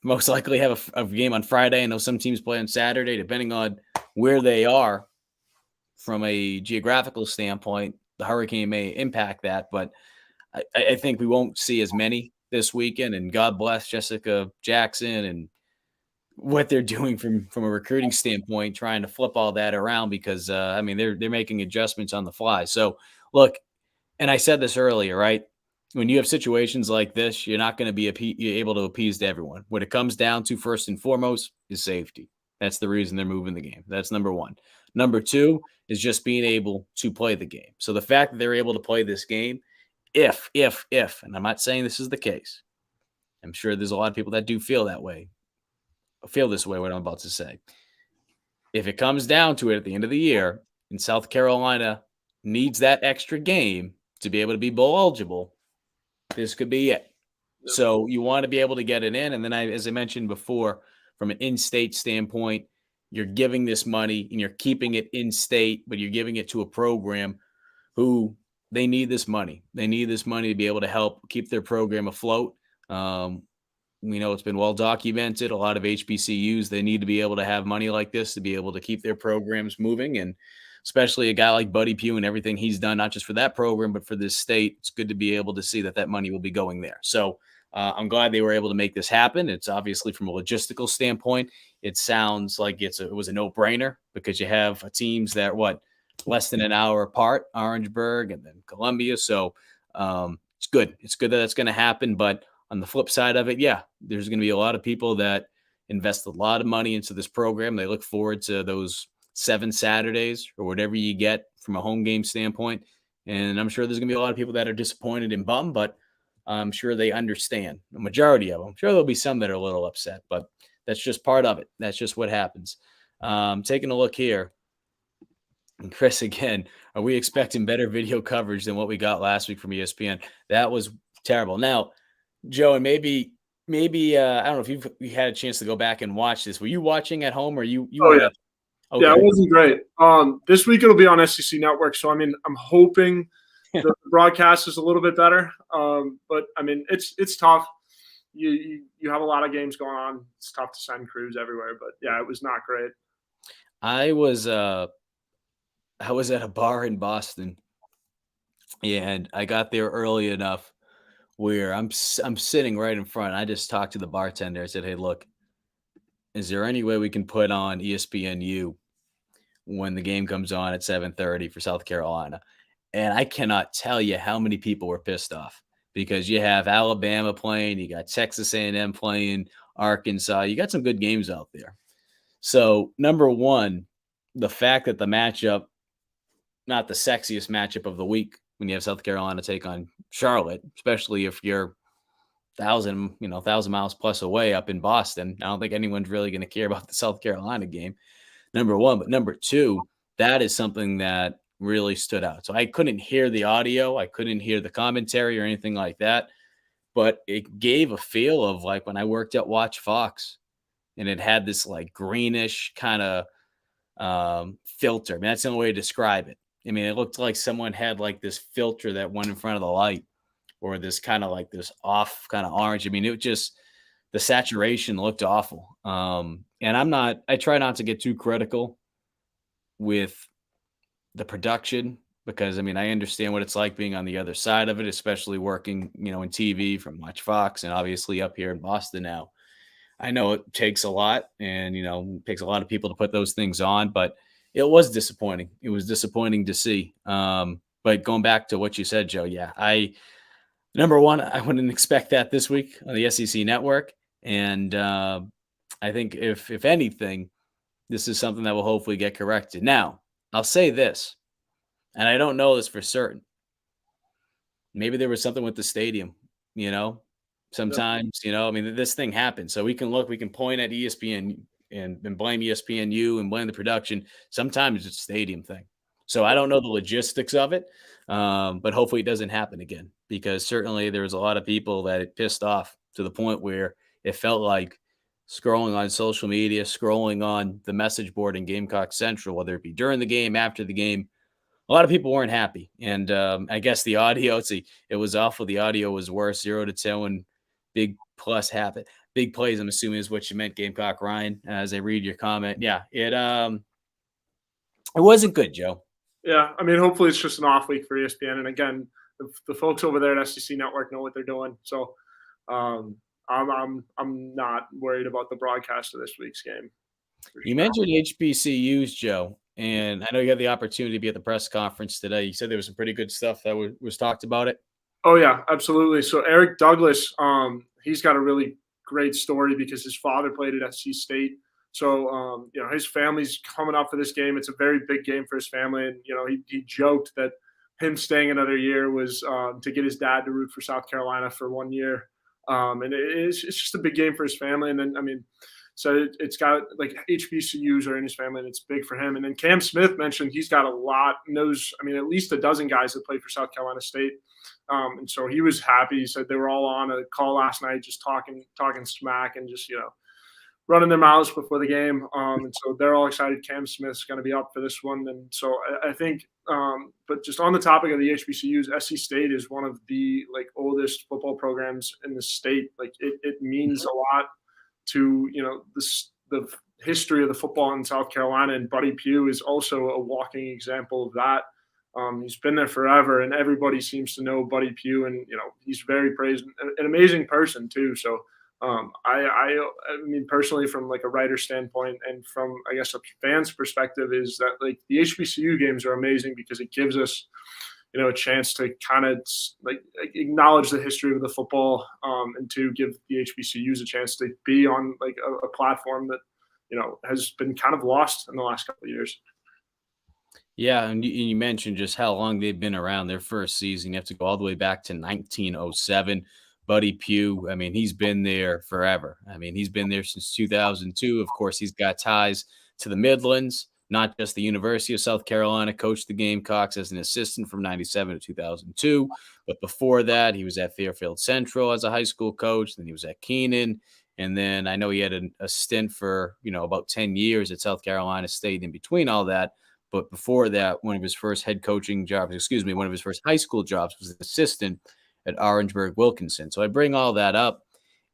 most likely have a game on Friday. I know some teams play on Saturday, depending on where they are from a geographical standpoint. The hurricane may impact that, but I think we won't see as many this weekend. And God bless Jessica Jackson and what they're doing from a recruiting standpoint, trying to flip all that around, because I mean, they're making adjustments on the fly. So look, and I said this earlier, right? When you have situations like this, you're not going to be able to appease to everyone. What it comes down to first and foremost is safety. That's the reason they're moving the game. That's number one. Number two is just being able to play the game. So the fact that they're able to play this game, if, and I'm not saying this is the case, I'm sure there's a lot of people that do feel that way, feel this way, what I'm about to say. If it comes down to it at the end of the year, and South Carolina needs that extra game to be able to be bowl eligible, this could be it. So you want to be able to get it in. And then, as I mentioned before, from an in-state standpoint, you're giving this money and you're keeping it in-state, but you're giving it to a program who they need this money. They need this money to be able to help keep their program afloat. We know it's been well documented. A lot of HBCUs, they need to be able to have money like this to be able to keep their programs moving. And especially a guy like Buddy Pugh and everything he's done, not just for that program, but for this state, it's good to be able to see that money will be going there. So I'm glad they were able to make this happen. It's obviously, from a logistical standpoint, it sounds like it was a no-brainer, because you have teams that less than an hour apart, Orangeburg and then Columbia. So it's good. It's good that that's going to happen. But on the flip side of it, yeah, there's going to be a lot of people that invest a lot of money into this program. They look forward to those 7 Saturdays or whatever you get from a home game standpoint. And I'm sure there's going to be a lot of people that are disappointed and bummed, but I'm sure they understand. The majority of them. I'm sure there'll be some that are a little upset, but that's just part of it. That's just what happens. Taking a look here. And Chris, again, are we expecting better video coverage than what we got last week from ESPN? That was terrible. Now, Joe, and maybe I don't know if you had a chance to go back and watch this. Were you watching at home, or you? Oh, yeah. Okay. Yeah, it wasn't great. This week it'll be on SEC Network, so I mean, I'm hoping the broadcast is a little bit better. But I mean, it's tough. You have a lot of games going on. It's tough to send crews everywhere. But yeah, it was not great. I was at a bar in Boston, and I got there early enough where I'm sitting right in front. I just talked to the bartender. I said, "Hey, look, is there any way we can put on ESPNU when the game comes on at 7:30 for South Carolina?" And I cannot tell you how many people were pissed off, because you have Alabama playing, you got Texas A&M playing, Arkansas. You got some good games out there. So, number one, the fact that the matchup, not the sexiest matchup of the week, when you have South Carolina take on Charlotte, especially if you're 1,000 miles plus away up in Boston. I don't think anyone's really going to care about the South Carolina game, number one. But number two, that is something that really stood out. So I couldn't hear the audio. I couldn't hear the commentary or anything like that. But it gave a feel of like when I worked at Watch Fox, and it had this like greenish kind of filter. I mean, that's the only way to describe it. I mean, it looked like someone had like this filter that went in front of the light, or this kind of like this off kind of orange. I mean, the saturation looked awful. And I try not to get too critical with the production because I mean, I understand what it's like being on the other side of it, especially working, in TV from Watch Fox and obviously up here in Boston now. I know it takes a lot and, it takes a lot of people to put those things on, but it was disappointing. It was disappointing to see. But going back to what you said, Joe, yeah, number one, I wouldn't expect that this week on the SEC network. And I think if anything, this is something that will hopefully get corrected. Now, I'll say this, and I don't know this for certain. Maybe there was something with the stadium, you know. Sometimes, I mean, this thing happens. So we can point at ESPN and blame ESPNU and blame the production. Sometimes it's a stadium thing. So I don't know the logistics of it, but hopefully it doesn't happen again because certainly there was a lot of people that it pissed off to the point where it felt like scrolling on social media, scrolling on the message board in Gamecock Central, whether it be during the game, after the game, a lot of people weren't happy. And I guess the audio, it was awful. The audio was worse, 0-10 when big plus happen. Big plays, I'm assuming is what you meant, Gamecock Ryan, as I read your comment. Yeah, it wasn't good, Joe. Yeah, I mean, hopefully it's just an off week for ESPN. And again, the folks over there at SEC Network know what they're doing. So I'm not worried about the broadcast of this week's game. You mentioned HBCUs, Joe, and I know you had the opportunity to be at the press conference today. You said there was some pretty good stuff that was talked about it. Oh yeah, absolutely. So Eric Douglas, he's got a really great story because his father played at SC State. So his family's coming up for this game. It's a very big game for his family, and he joked that him staying another year was to get his dad to root for South Carolina for 1 year, and it's just a big game for his family. And then so it's got like HBCUs are in his family, and it's big for him. And then Cam Smith mentioned he's got at least a dozen guys that played for South Carolina State. And so he was happy. He said they were all on a call last night, just talking smack and just, running their mouths before the game. And so they're all excited. Cam Smith's going to be up for this one. And so I think, but just on the topic of the HBCUs, SC State is one of the oldest football programs in the state. Like it means a lot to, the history of the football in South Carolina. And Buddy Pugh is also a walking example of that. He's been there forever, and everybody seems to know Buddy Pugh, and he's very praised, an amazing person too. So, I mean, personally, from a writer standpoint, and from I guess a fan's perspective, is that the HBCU games are amazing because it gives us, a chance to kind of acknowledge the history of the football, and to give the HBCUs a chance to be on a platform that has been kind of lost in the last couple of years. Yeah, and you mentioned just how long they've been around. Their first season, you have to go all the way back to 1907. Buddy Pugh, I mean, he's been there forever. I mean, he's been there since 2002. Of course, he's got ties to the Midlands, not just the University of South Carolina. Coached the Gamecocks as an assistant from 97 to 2002. But before that, he was at Fairfield Central as a high school coach. Then he was at Keenan. And then I know he had a stint for, about 10 years at South Carolina State in between all that. But before that, one of his first high school jobs was an assistant at Orangeburg Wilkinson. So I bring all that up.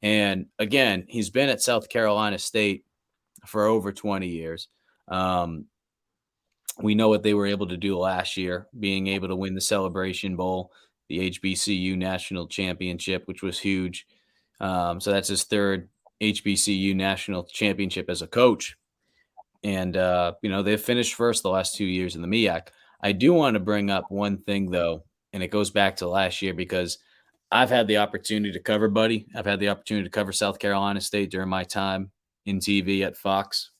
And again, he's been at South Carolina State for over 20 years. We know what they were able to do last year, being able to win the Celebration Bowl, the HBCU National Championship, which was huge. So that's his third HBCU National Championship as a coach. And, they've finished first the last 2 years in the MEAC. I do want to bring up one thing, though, and it goes back to last year because I've had the opportunity to cover Buddy. I've had the opportunity to cover South Carolina State during my time in TV at Fox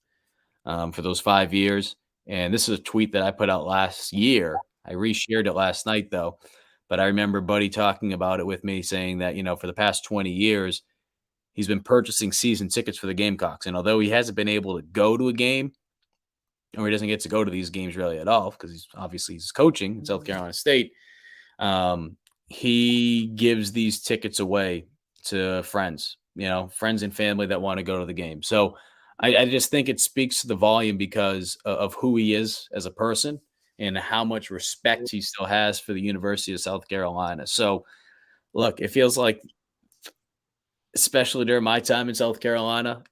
for those 5 years. And this is a tweet that I put out last year. I reshared it last night, though. But I remember Buddy talking about it with me, saying that, for the past 20 years, he's been purchasing season tickets for the Gamecocks. And although he hasn't been able to go to a game, or he doesn't get to go to these games really at all because he's coaching in South Carolina State, he gives these tickets away to friends, friends and family that want to go to the game. So I just think it speaks to the volume because of who he is as a person and how much respect he still has for the University of South Carolina. So, look, it feels like especially during my time in South Carolina,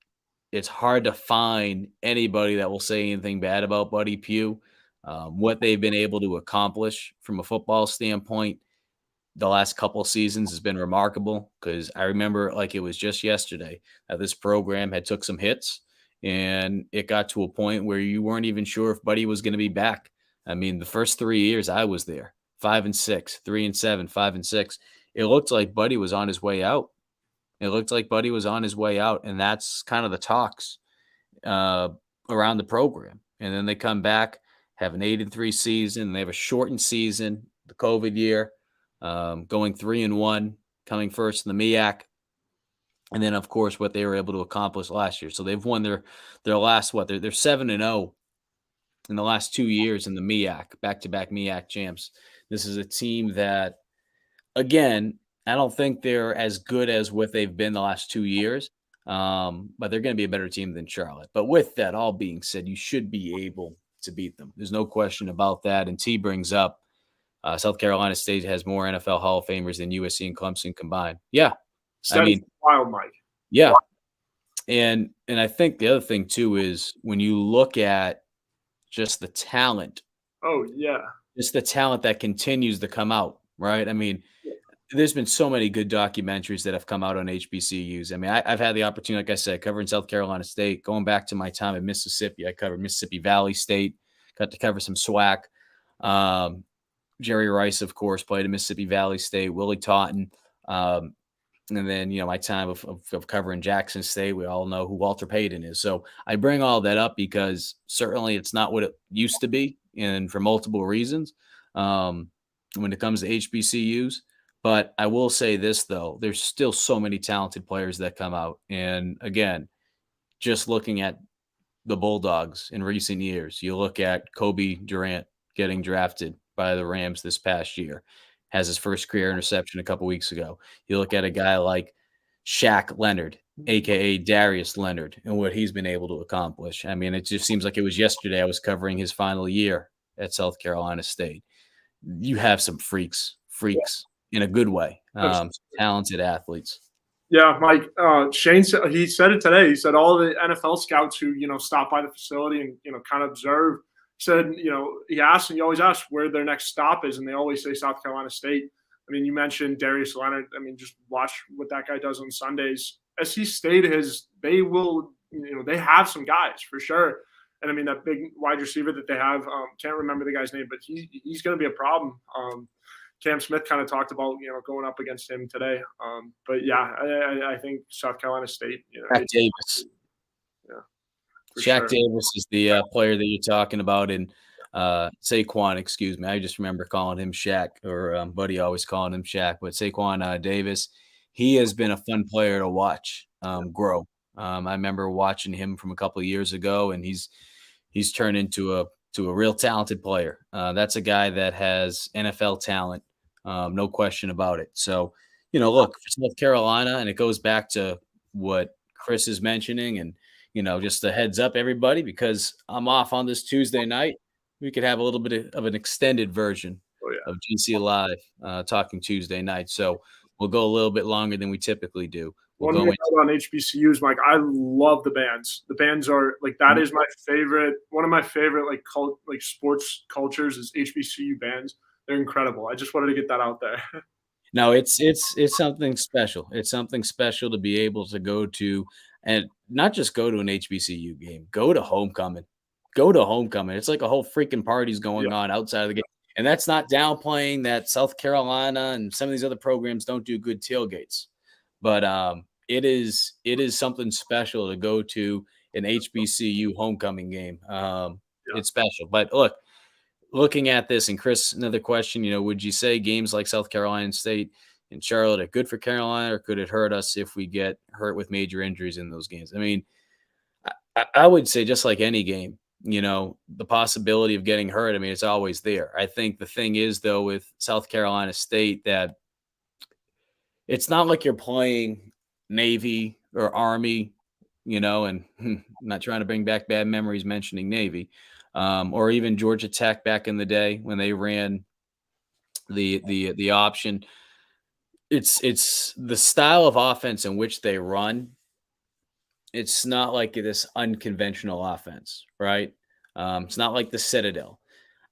it's hard to find anybody that will say anything bad about Buddy Pugh. What they've been able to accomplish from a football standpoint the last couple seasons has been remarkable, because I remember like it was just yesterday that this program had took some hits, and it got to a point where you weren't even sure if Buddy was going to be back. I mean, the first 3 years I was there, 5-6, 3-7, 5-6, it looked like Buddy was on his way out. It looked like Buddy was on his way out, and that's kind of the talks uh, around the program. And then they come back, have an 8-3 season. They have a shortened season, the COVID year, going 3-1, coming first in the MEAC, and then of course what they were able to accomplish last year. So they've won their last they're 7-0 in the last 2 years in the MEAC, back-to-back MEAC champs. This is a team that, again, I don't think they're as good as what they've been the last 2 years, but they're going to be a better team than Charlotte. But with that all being said, you should be able to beat them. There's no question about that. And T brings up South Carolina State has more NFL Hall of Famers than USC and Clemson combined. Yeah, I mean, wild, Mike. yeah, and I think the other thing too is when you look at just the talent. Oh yeah, just the talent that continues to come out, right? I mean, there's been so many good documentaries that have come out on HBCUs. I mean, I've had the opportunity, like I said, covering South Carolina State, going back to my time in Mississippi. I covered Mississippi Valley State, got to cover some SWAC. Jerry Rice, of course, played at Mississippi Valley State, Willie Taunton. And then, my time of covering Jackson State, we all know who Walter Payton is. So I bring all that up because certainly it's not what it used to be, and for multiple reasons when it comes to HBCUs. But I will say this, though, there's still so many talented players that come out. And again, just looking at the Bulldogs in recent years, you look at Kobe Durant getting drafted by the Rams this past year, has his first career interception a couple weeks ago. You look at a guy like Shaq Leonard, a.k.a. Darius Leonard, and what he's been able to accomplish. I mean, it just seems like it was yesterday I was covering his final year at South Carolina State. You have some freaks in a good way, talented athletes. Yeah, Mike, Shane said, he said it today. He said all the NFL scouts who, stop by the facility and, kind of observe, said, he asked, and he always asks where their next stop is, and they always say South Carolina State. I mean, you mentioned Darius Leonard. I mean, just watch what that guy does on Sundays. SC State they will, they have some guys for sure. And I mean, that big wide receiver that they have, can't remember the guy's name, but he's going to be a problem. Cam Smith kind of talked about, going up against him today. But yeah, I think South Carolina State, Shaq Davis. Yeah. Shaq Davis is the player that you're talking about, and Saquon, excuse me. I just remember calling him Shaq, or Buddy always calling him Shaq. But Saquon Davis, he has been a fun player to watch grow. I remember watching him from a couple of years ago, and he's turned into a real talented player. That's a guy that has NFL talent, no question about it. So, look, for South Carolina, and it goes back to what Chris is mentioning, and just a heads up, everybody, because I'm off on this Tuesday night. We could have a little bit of an extended version of GC Live talking Tuesday night. So we'll go a little bit longer than we typically do. One more on HBCUs, Mike. I love the bands. The bands are that is my favorite. One of my favorite sports cultures is HBCU bands. They're incredible. I just wanted to get that out there. No, it's something special. It's something special to be able to go to, and not just go to an HBCU game. Go to homecoming. It's like a whole freaking party's going on outside of the game. And that's not downplaying that South Carolina and some of these other programs don't do good tailgates. But it is something special to go to an HBCU homecoming game. It's special. But looking at this, and Chris, another question, would you say games like South Carolina State and Charlotte are good for Carolina, or could it hurt us if we get hurt with major injuries in those games? I mean, I would say just like any game, the possibility of getting hurt, I mean, it's always there. I think the thing is, though, with South Carolina State, that it's not like you're playing Navy or Army, and I'm not trying to bring back bad memories mentioning Navy, or even Georgia Tech back in the day when they ran the option. it's the style of offense in which they run. It's not like this unconventional offense, right? It's not like the Citadel.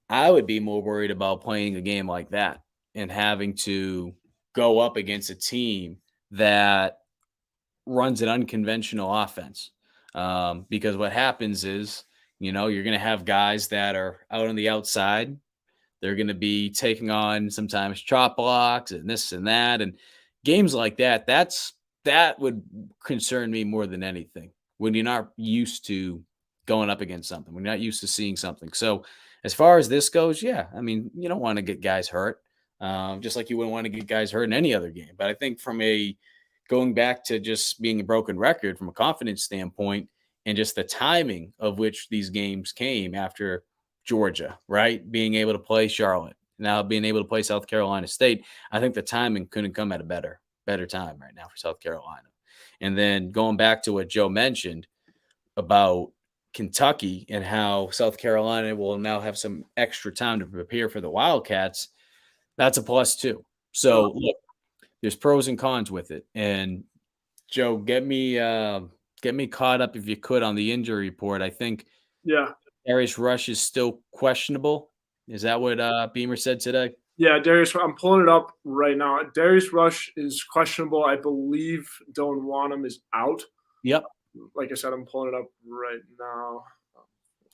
I would be more worried about playing a game like that and having to go up against a team that runs an unconventional offense. Because what happens is, you're going to have guys that are out on the outside. They're going to be taking on sometimes chop blocks and this and that. And games like that, that would concern me more than anything when you're not used to going up against something, when you're not used to seeing something. So, as far as this goes, yeah, I mean, you don't want to get guys hurt, just like you wouldn't want to get guys hurt in any other game. But I think from going back to just being a broken record from a confidence standpoint and just the timing of which these games came after Georgia, right? Being able to play Charlotte, now being able to play South Carolina State, I think the timing couldn't come at a better time right now for South Carolina. And then going back to what Joe mentioned about Kentucky and how South Carolina will now have some extra time to prepare for the Wildcats, that's a plus too. So look, there's pros and cons with it. And Joe, get me caught up if you could on the injury report. I think Darius Rush is still questionable. Is that what Beamer said today? Yeah, Darius, I'm pulling it up right now. Darius Rush is questionable. I believe Dylan Wanham is out. Yep. Like I said, I'm pulling it up right now.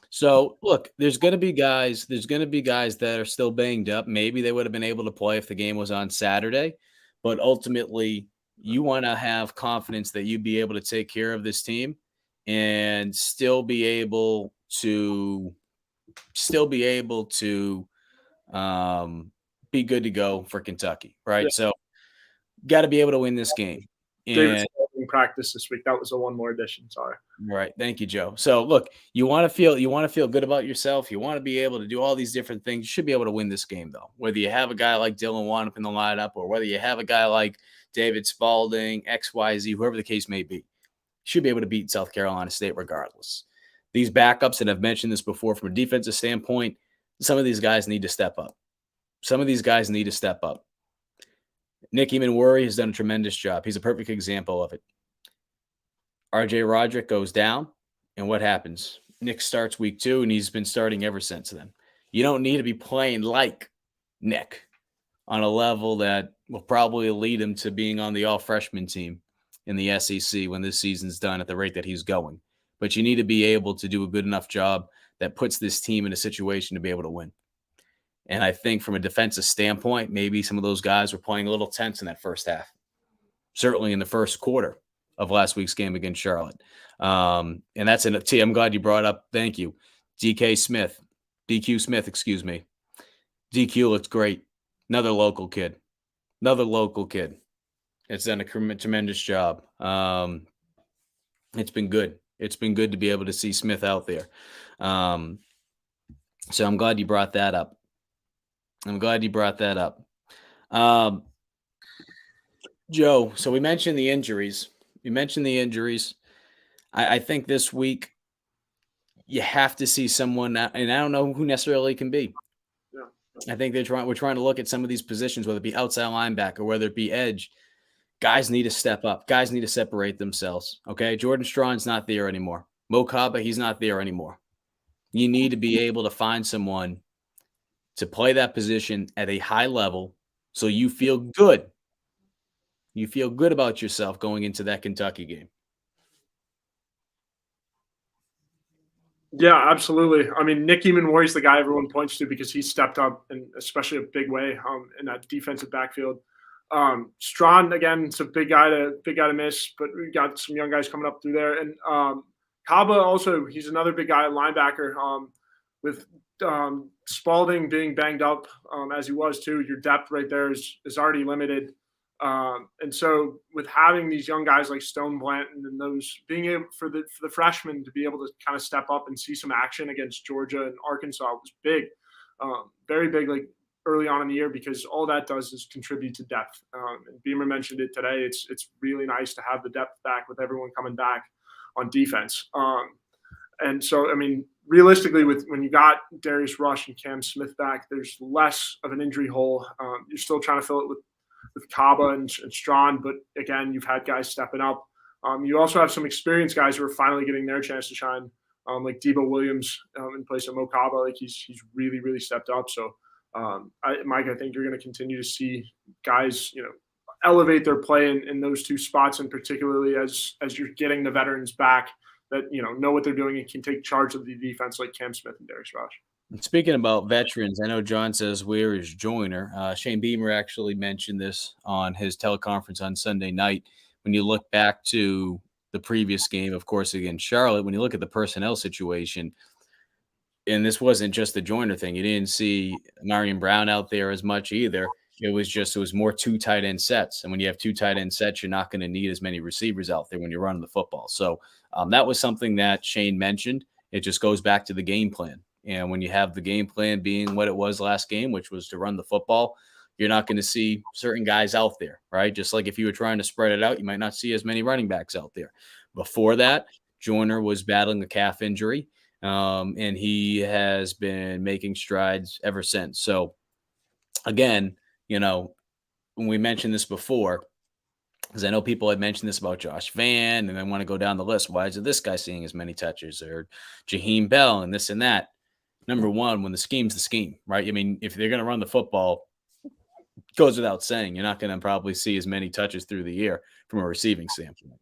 So look, there's going to be guys that are still banged up. Maybe they would have been able to play if the game was on Saturday, but ultimately you want to have confidence that you'd be able to take care of this team and still be able to be good to go for Kentucky, right? Yeah. So got to be able to win this game. And in practice this week. That was a one more addition. Sorry. Right. Thank you, Joe. So look, you want to feel good about yourself. You want to be able to do all these different things. You should be able to win this game, though. Whether you have a guy like Dylan Wanham in the lineup or whether you have a guy like David Spalding, XYZ, whoever the case may be, you should be able to beat South Carolina State regardless. These backups, and I've mentioned this before from a defensive standpoint, some of these guys need to step up. Nick Eamon-Worry has done a tremendous job. He's a perfect example of it. RJ Roderick goes down, and what happens? Nick starts week 2, and he's been starting ever since then. You don't need to be playing like Nick on a level that will probably lead him to being on the all-freshman team in the SEC when this season's done at the rate that he's going. But you need to be able to do a good enough job that puts this team in a situation to be able to win. And I think from a defensive standpoint, maybe some of those guys were playing a little tense in that first half, certainly in the first quarter of last week's game against Charlotte. And that's an T. I'm glad you brought up. Thank you. DQ Smith, excuse me. DQ looks great. Another local kid. It's done a tremendous job. It's been good. It's been good to be able to see Smith out there. So I'm glad you brought that up. Joe, so we mentioned the injuries. I think this week you have to see someone, and I don't know who necessarily can be. Yeah. I think we're trying to look at some of these positions, whether it be outside linebacker, whether it be edge. Guys need to step up. Guys need to separate themselves. Okay, Jordan Strawn's not there anymore. Mo Kaba, he's not there anymore. You need to be able to find someone to play that position at a high level so you feel good. You feel good about yourself going into that Kentucky game. Yeah, absolutely. I mean, Nick Eamon-Worry is the guy everyone points to because he stepped up in especially a big way in that defensive backfield. Strawn, again, it's a big guy to miss, but we got some young guys coming up through there. And Kaba also, he's another big guy, linebacker. With Spalding being banged up as he was too, your depth right there is already limited. And so with having these young guys like Stone Blanton and those being able for the freshmen to be able to kind of step up and see some action against Georgia and Arkansas was big, very big, like early on in the year, because all that does is contribute to depth. And Beamer mentioned it today. It's really nice to have the depth back with everyone coming back on defense. And so, I mean, realistically, when you got Darius Rush and Cam Smith back, there's less of an injury hole. You're still trying to fill it with with Kaba and Strawn, but again, you've had guys stepping up. You also have some experienced guys who are finally getting their chance to shine, like Debo Williams in place of Mo Kaba. Like he's really, really stepped up. So, Mike, I think you're going to continue to see guys, elevate their play in those two spots, and particularly as you're getting the veterans back that know what they're doing and can take charge of the defense, like Cam Smith and Darius Rush. Speaking about veterans, I know John says, where is Joyner? Shane Beamer actually mentioned this on his teleconference on Sunday night. When you look back to the previous game, of course, against Charlotte, when you look at the personnel situation, and this wasn't just the Joyner thing, you didn't see Marion Brown out there as much either. It was more two tight end sets. And when you have two tight end sets, you're not going to need as many receivers out there when you're running the football. So that was something that Shane mentioned. It just goes back to the game plan. And when you have the game plan being what it was last game, which was to run the football, you're not going to see certain guys out there, right? Just like if you were trying to spread it out, you might not see as many running backs out there. Before that, Joyner was battling a calf injury, and he has been making strides ever since. So, again, when we mentioned this before, because I know people had mentioned this about Josh Van, and I want to go down the list. Why is this guy seeing as many touches, or Jaheim Bell and this and that? Number one, when the scheme's the scheme, right? I mean, if they're going to run the football, it goes without saying, you're not going to probably see as many touches through the year from a receiving standpoint.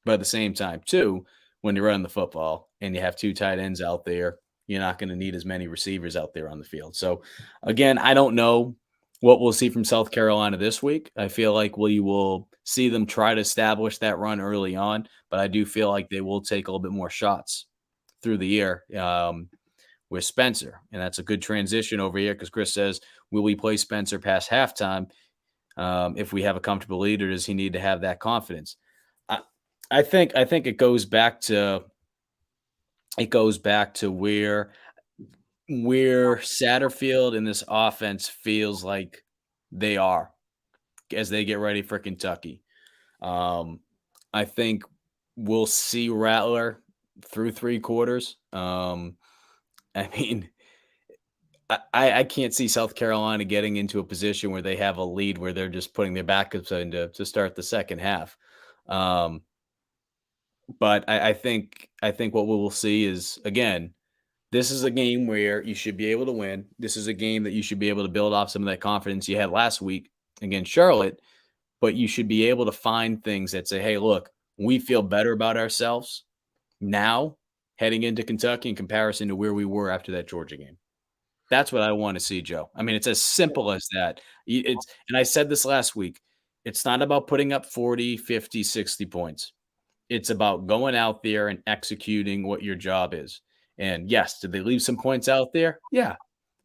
But at the same time, too, when you're running the football and you have two tight ends out there, you're not going to need as many receivers out there on the field. So, again, I don't know what we'll see from South Carolina this week. I feel like we will see them try to establish that run early on, but I do feel like they will take a little bit more shots through the year with Spencer. And that's a good transition over here because Chris says, will we play Spencer past halftime? If we have a comfortable lead, or does he need to have that confidence? I think it goes back to where Satterfield in this offense feels like they are as they get ready for Kentucky. I think we'll see Rattler through three quarters. I mean, I can't see South Carolina getting into a position where they have a lead where they're just putting their backups in to start the second half. But I think what we will see is, again, this is a game where you should be able to win. This is a game that you should be able to build off some of that confidence you had last week against Charlotte, but you should be able to find things that say, hey, look, we feel better about ourselves now heading into Kentucky in comparison to where we were after that Georgia game. That's what I want to see, Joe. I mean, it's as simple as that. And I said this last week. It's not about putting up 40, 50, 60 points. It's about going out there and executing what your job is. And yes, did they leave some points out there? Yeah.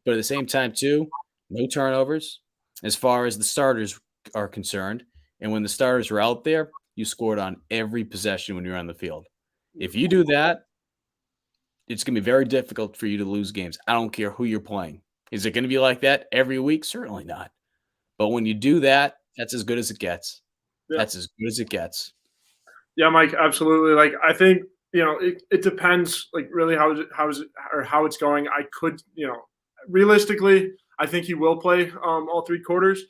But at the same time, too, no turnovers as far as the starters are concerned. And when the starters are out there, you scored on every possession when you're on the field. If you do that, it's going to be very difficult for you to lose games. I don't care who you're playing. Is it going to be like that every week? Certainly not. But when you do that, that's as good as it gets. Yeah. That's as good as it gets. Yeah, Mike, absolutely. Like, I think, it depends, like, really how it's going. I could, realistically, I think he will play all three quarters.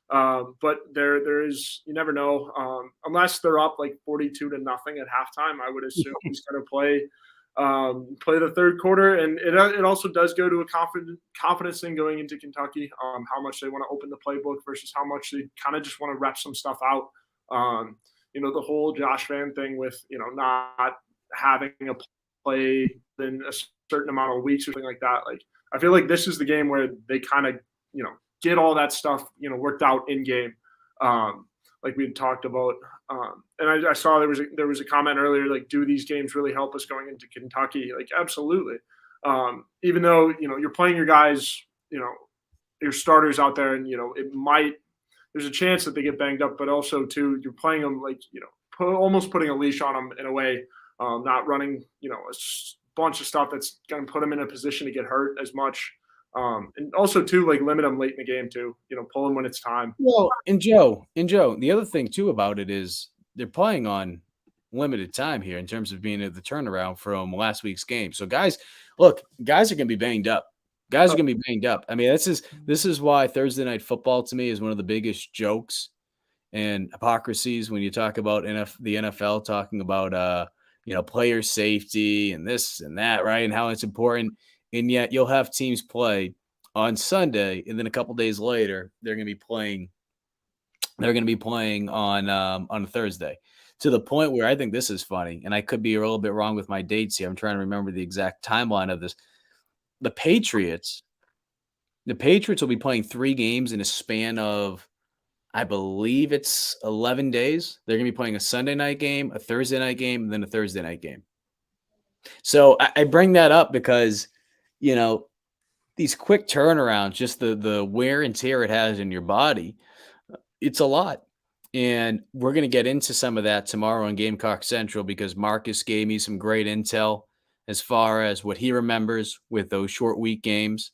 But there is, you never know. Unless they're up like 42-0 at halftime, I would assume he's going to play the third quarter. And it also does go to a confidence thing going into Kentucky, how much they want to open the playbook versus how much they kind of just want to rep some stuff out. The whole Josh Van thing with, not having a play in a certain amount of weeks or something like that. Like, I feel like this is the game where they kind of, get all that stuff, worked out in game. Like we had talked about. And I saw there was a comment earlier, like, do these games really help us going into Kentucky? Like, absolutely. Even though, you're playing your guys, your starters out there, and, there's a chance that they get banged up, but also too, you're playing them like, almost putting a leash on them in a way, not running, a bunch of stuff that's going to put them in a position to get hurt as much. And also too, like, limit them late in the game too, pull them when it's time. Well, and Joe, the other thing too about it is they're playing on limited time here in terms of being at the turnaround from last week's game. So guys are going to be banged up Guys are going to be banged up. I mean, this is why Thursday night football to me is one of the biggest jokes and hypocrisies when you talk about the NFL talking about player safety and this and that, right? And how it's important. And yet you'll have teams play on Sunday, and then a couple days later they're going to be playing. They're going to be playing on Thursday, to the point where I think this is funny, and I could be a little bit wrong with my dates here. I'm trying to remember the exact timeline of this. The Patriots will be playing 3 games in a span of, I believe it's 11 days. They're going to be playing a Sunday night game, a Thursday night game, and then a Thursday night game. So I bring that up because, these quick turnarounds, just the wear and tear it has in your body, it's a lot. And we're going to get into some of that tomorrow on Gamecock Central because Marcus gave me some great intel as far as what he remembers with those short week games.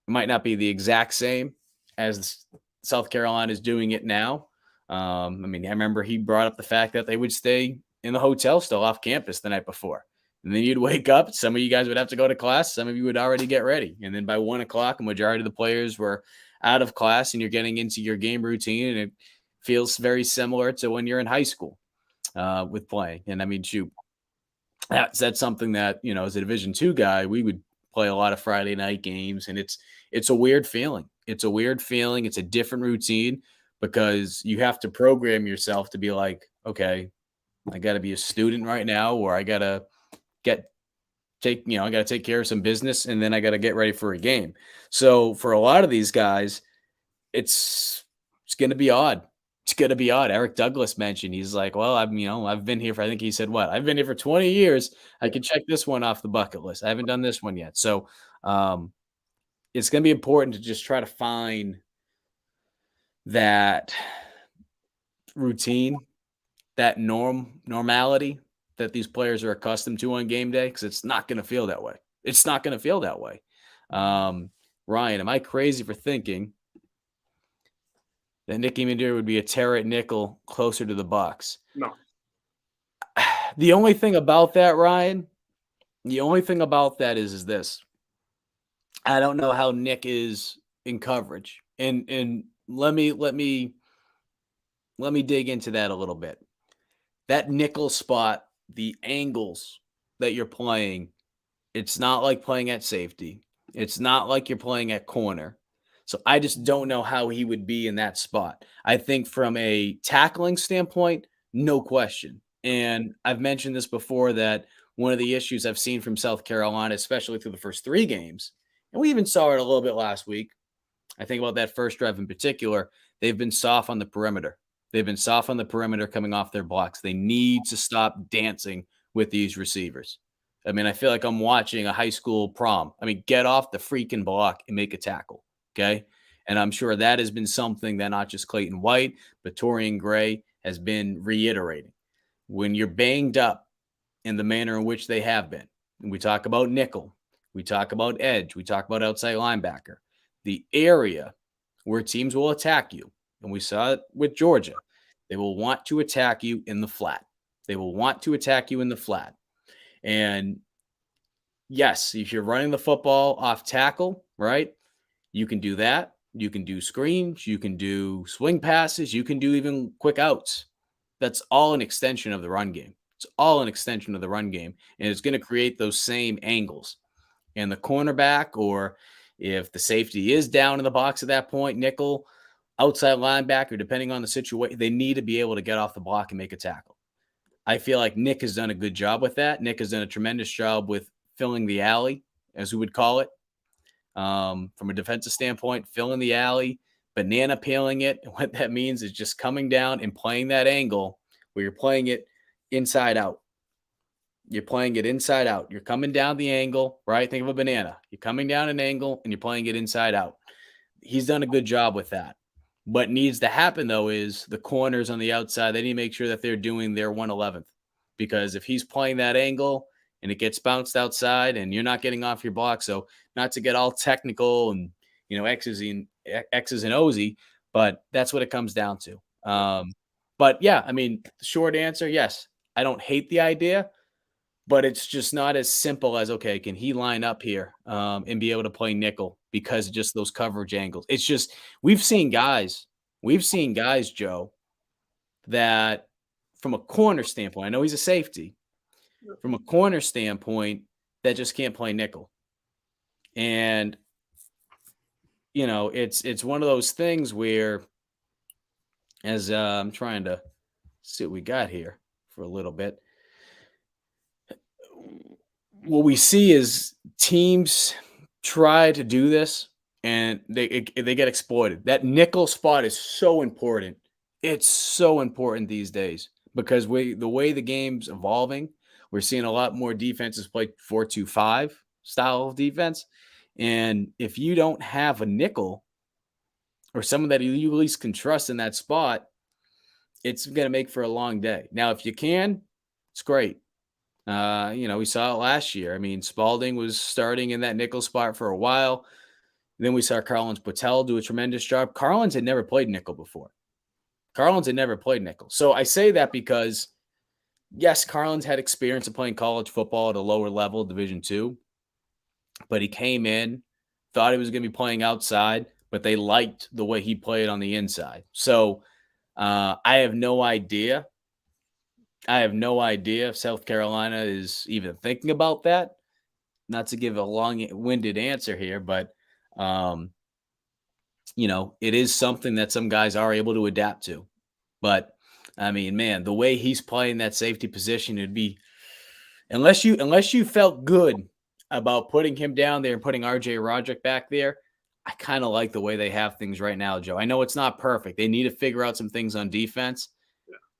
It might not be the exact same as South Carolina is doing it now. I remember he brought up the fact that they would stay in the hotel still off campus the night before. And then you'd wake up. Some of you guys would have to go to class. Some of you would already get ready. And then by 1 o'clock, a majority of the players were out of class and you're getting into your game routine. And it feels very similar to when you're in high school with playing. And I mean, shoot, that's something that, as a Division II guy, we would play a lot of Friday night games. And it's a weird feeling. It's a weird feeling. It's a different routine because you have to program yourself to be like, okay, I got to be a student right now, or I got to I got to take care of some business, and then I got to get ready for a game. So for a lot of these guys, it's going to be odd. It's going to be odd. Eric Douglas mentioned, he's like, well, I've been here for, I think he said what? I've been here for 20 years. I can check this one off the bucket list. I haven't done this one yet. So it's going to be important to just try to find that routine, that normality that these players are accustomed to on game day, because it's not going to feel that way. It's not going to feel that way. Ryan, am I crazy for thinking that Nicky Madeira would be a terror at nickel closer to the box? No. The only thing about that, Ryan, is this. I don't know how Nick is in coverage. And let me dig into that a little bit. That nickel spot, the angles that you're playing, it's not like playing at safety. It's not like you're playing at corner. So I just don't know how he would be in that spot. I think from a tackling standpoint, no question. And I've mentioned this before, that one of the issues I've seen from South Carolina, especially through the first 3 games, and we even saw it a little bit last week. I think about that first drive in particular, they've been soft on the perimeter. They've been soft on the perimeter coming off their blocks. They need to stop dancing with these receivers. I mean, I feel like I'm watching a high school prom. I mean, get off the freaking block and make a tackle, okay? And I'm sure that has been something that not just Clayton White, but Torian Gray has been reiterating. When you're banged up in the manner in which they have been, and we talk about nickel, we talk about edge, we talk about outside linebacker, the area where teams will attack you, and we saw it with Georgia, they will want to attack you in the flat. They will want to attack you in the flat. And yes, if you're running the football off tackle, right, you can do that. You can do screens. You can do swing passes. You can do even quick outs. That's all an extension of the run game. It's all an extension of the run game. And it's going to create those same angles. And the cornerback, or if the safety is down in the box at that point, nickel, outside linebacker, depending on the situation, they need to be able to get off the block and make a tackle. I feel like Nick has done a good job with that. Nick has done a tremendous job with filling the alley, as we would call it, from a defensive standpoint, filling the alley, banana peeling it. And what that means is just coming down and playing that angle where you're playing it inside out. You're playing it inside out. You're coming down the angle, right? Think of a banana. You're coming down an angle and you're playing it inside out. He's done a good job with that. What needs to happen, though, is the corners on the outside, they need to make sure that they're doing their 1/11th. Because if he's playing that angle and it gets bounced outside and you're not getting off your block, so not to get all technical and, X's and O's, but that's what it comes down to. But, yeah, I mean, the short answer, yes, I don't hate the idea. but it's just not as simple as, okay, can he line up here and be able to play nickel because of just those coverage angles? It's just we've seen guys, Joe, that from a corner standpoint, I know he's a safety, from a corner standpoint, that just can't play nickel. And it's one of those things where, as I'm trying to see what we got here for a little bit, what we see is teams try to do this and they get exploited. That nickel spot is so important. It's so important these days because the way the game's evolving, we're seeing a lot more defenses play 4-2-5 style of defense. And if you don't have a nickel or someone that you at least can trust in that spot, it's going to make for a long day. Now, if you can, it's great. We saw it last year. I mean, Spalding was starting in that nickel spot for a while. Then we saw Carlins Patel do a tremendous job. Carlins had never played nickel before. So I say that because, yes, Carlins had experience of playing college football at a lower level, Division II, but he came in, thought he was going to be playing outside, but they liked the way he played on the inside. So I have no idea. If South Carolina is even thinking about that. Not to give a long-winded answer here, but it is something that some guys are able to adapt to. But I mean, man, the way he's playing that safety position, it'd be unless you felt good about putting him down there and putting RJ Roderick back there. I kind of like the way they have things right now, Joe. I know it's not perfect. They need to figure out some things on defense.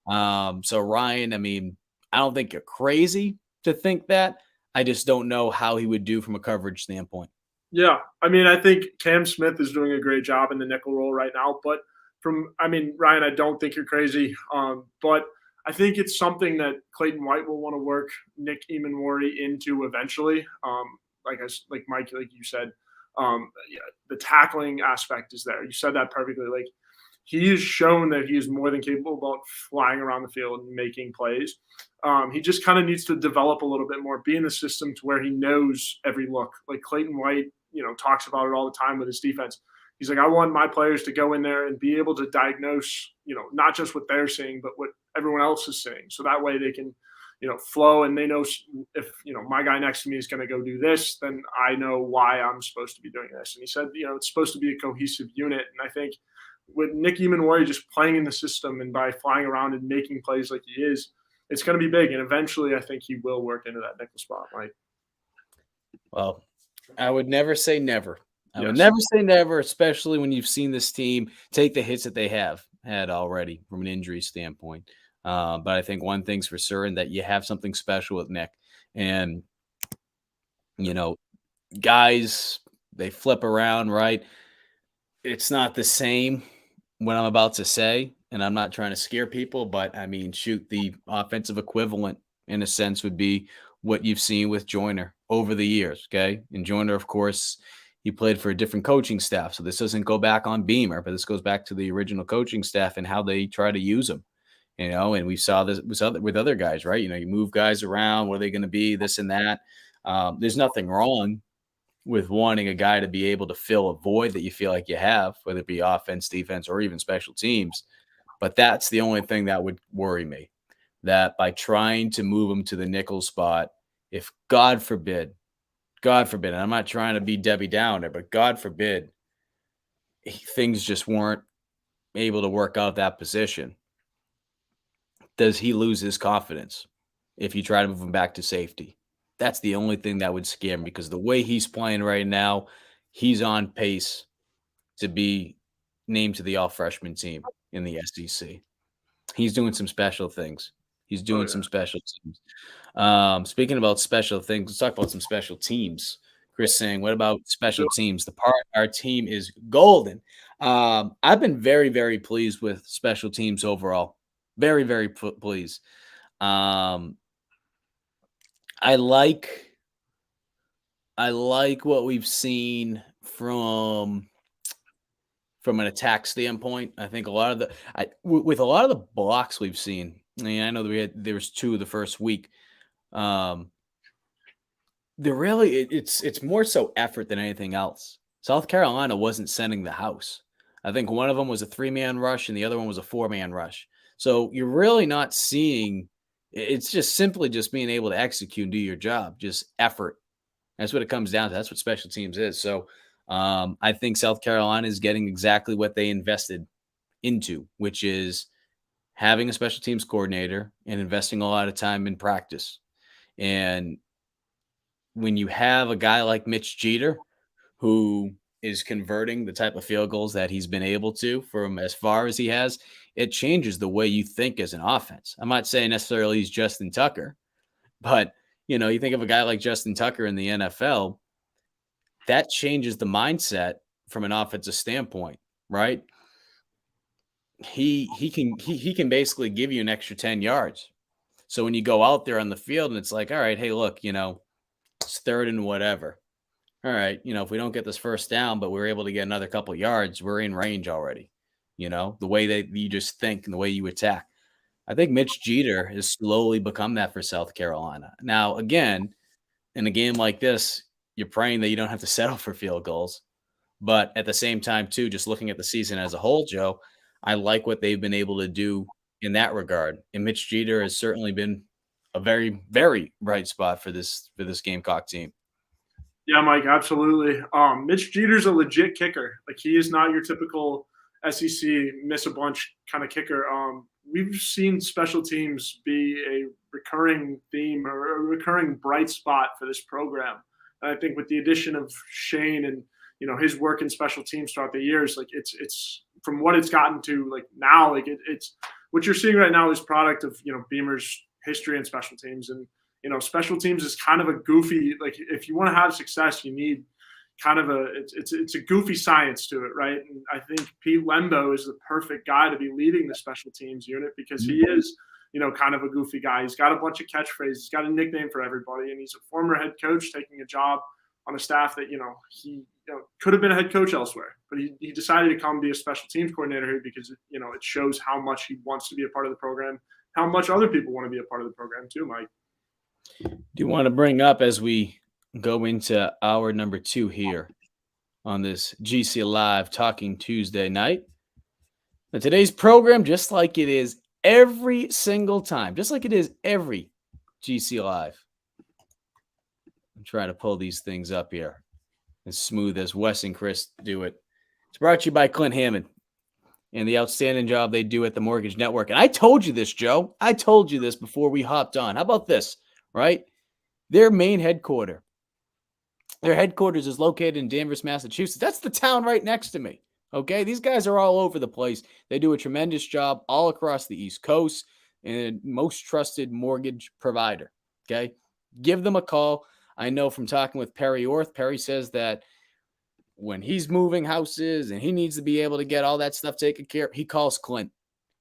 So Ryan, I mean, I don't think you're crazy to think that. I just don't know how he would do from a coverage standpoint. Yeah, I mean, I think Cam Smith is doing a great job in the nickel role right now. But Ryan, I don't think you're crazy. But I think it's something that Clayton White will want to work Nick Eamon-Worry into eventually. Like Mike, like you said, the tackling aspect is there. You said that perfectly. Like, he has shown that he is more than capable about flying around the field and making plays. He just kind of needs to develop a little bit more, be in the system to where he knows every look. Like Clayton White, talks about it all the time with his defense. He's like, I want my players to go in there and be able to diagnose, not just what they're seeing, but what everyone else is seeing. So that way they can, flow, and they know if, my guy next to me is going to go do this, then I know why I'm supposed to be doing this. And he said, it's supposed to be a cohesive unit. And I think with Nick Eamon-Worry just playing in the system and by flying around and making plays like he is, it's going to be big. And eventually I think he will work into that nickel spot, Mike. Well, I would never say never. I would never say never, especially when you've seen this team take the hits that they have had already from an injury standpoint. But I think one thing's for certain, that you have something special with Nick. And, guys, they flip around, right? It's not the same what I'm about to say, and I'm not trying to scare people, but I mean, shoot, the offensive equivalent in a sense would be what you've seen with Joyner over the years, okay? And Joyner, of course, he played for a different coaching staff, so this doesn't go back on Beamer, but this goes back to the original coaching staff and how they try to use him, and we saw that with other guys, right? You move guys around, what are they going to be, this and that. There's nothing wrong with wanting a guy to be able to fill a void that you feel like you have, whether it be offense, defense, or even special teams. But that's the only thing that would worry me, that by trying to move him to the nickel spot, if God forbid, and I'm not trying to be Debbie Downer, but God forbid, things just weren't able to work out that position, does he lose his confidence if you try to move him back to safety? That's the only thing that would scare me, because the way he's playing right now, he's on pace to be named to the all-freshman team in the SEC. He's doing some special things. Special teams. Speaking about special things, let's talk about some special teams. Chris saying, what about special teams? Our team is golden. I've been very, very pleased with special teams overall. Very, very pleased. I like what we've seen from an attack standpoint. I think with a lot of the blocks we've seen. I mean, I know there was 2 the first week. It's more so effort than anything else. South Carolina wasn't sending the house. I think one of them was a 3-man rush and the other one was a 4-man rush. So you're really not seeing it's just simply just being able to execute and do your job, just effort. That's what it comes down to. That's what special teams is. So I think South Carolina is getting exactly what they invested into, which is having a special teams coordinator and investing a lot of time in practice. And when you have a guy like Mitch Jeter, who is converting the type of field goals that he's been able to from as far as he has, it changes the way you think as an offense. I'm not saying necessarily he's Justin Tucker, but you think of a guy like Justin Tucker in the NFL, that changes the mindset from an offensive standpoint, right? He can basically give you an extra 10 yards. So when you go out there on the field and it's like, all right, hey, look, it's third and whatever. All right, if we don't get this first down, but we're able to get another couple yards, we're in range already. The way that you just think and the way you attack. I think Mitch Jeter has slowly become that for South Carolina. Now, again, in a game like this, you're praying that you don't have to settle for field goals. But at the same time, too, just looking at the season as a whole, Joe, I like what they've been able to do in that regard. And Mitch Jeter has certainly been a very, very bright spot for this Gamecock team. Yeah, Mike, absolutely. Mitch Jeter's a legit kicker. Like, he is not your typical SEC miss a bunch kind of kicker. We've seen special teams be a recurring theme or a recurring bright spot for this program. And I think with the addition of Shane and his work in special teams throughout the years, like it's from what it's gotten to like now, like it's what you're seeing right now is product of Beamer's history in special teams. And special teams is kind of a goofy, like if you want to have success, you need kind of it's a goofy science to it, right? And I think Pete Lembo is the perfect guy to be leading the special teams unit because he is, kind of a goofy guy. He's got a bunch of catchphrases. He's got a nickname for everybody, and he's a former head coach taking a job on a staff that he could have been a head coach elsewhere, but he decided to come be a special teams coordinator here because it shows how much he wants to be a part of the program, how much other people want to be a part of the program too, Mike. Do you want to bring up as we go into hour number 2 here on this GC Live Talking Tuesday night? Now, today's program, just like it is every single time, just like it is every GC Live. I'm trying to pull these things up here as smooth as Wes and Chris do it. It's brought to you by Clint Hammond and the outstanding job they do at the Mortgage Network. And I told you this, Joe. I told you this before we hopped on. How about this, right? Their main headquarters. Their headquarters is located in Danvers, Massachusetts. That's the town right next to me. Okay, these guys are all over the place. They do a tremendous job all across the East Coast and most trusted mortgage provider. Okay, give them a call. I know from talking with Perry Orth, Perry says that when he's moving houses and he needs to be able to get all that stuff taken care of, he calls Clint.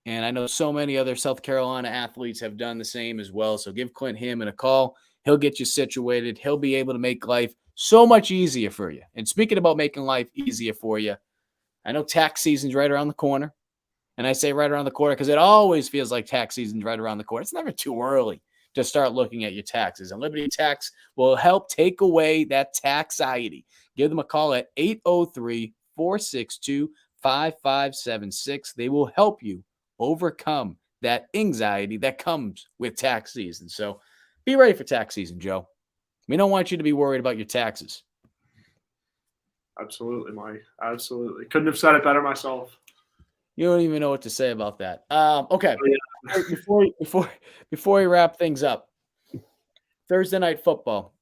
And I know so many other South Carolina athletes have done the same as well. So give Clint Hammond a call. He'll get you situated. He'll be able to make life so much easier for you. And speaking about making life easier for you, I know tax season's right around the corner. And I say right around the corner because it always feels like tax season's right around the corner. It's never too early to start looking at your taxes. And Liberty Tax will help take away that taxiety. Give them a call at 803-462-5576. They will help you overcome that anxiety that comes with tax season. So be ready for tax season, Joe. We don't want you to be worried about your taxes. Absolutely, Mike. Absolutely. Couldn't have said it better myself. You don't even know what to say about that. Okay. Before we wrap things up, Thursday night football.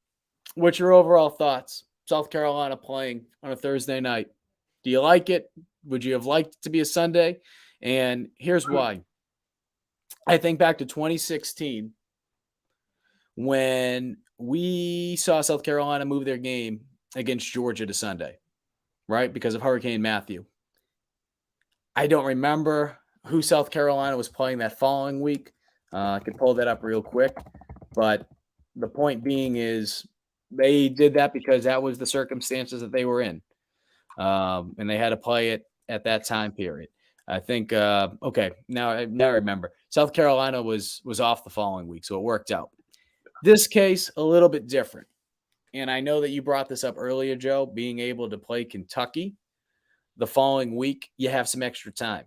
What's your overall thoughts? South Carolina playing on a Thursday night. Do you like it? Would you have liked it to be a Sunday? And here's why. I think back to 2016 when we saw South Carolina move their game against Georgia to Sunday, right? Because of Hurricane Matthew. I don't remember who South Carolina was playing that following week. I could pull that up real quick. But the point being is they did that because that was the circumstances that they were in. And they had to play it at that time period. I think, okay, now I remember. South Carolina was off the following week, so it worked out. This case, a little bit different. and I know that you brought this up earlier, Joe, being able to play Kentucky the following week, you have some extra time.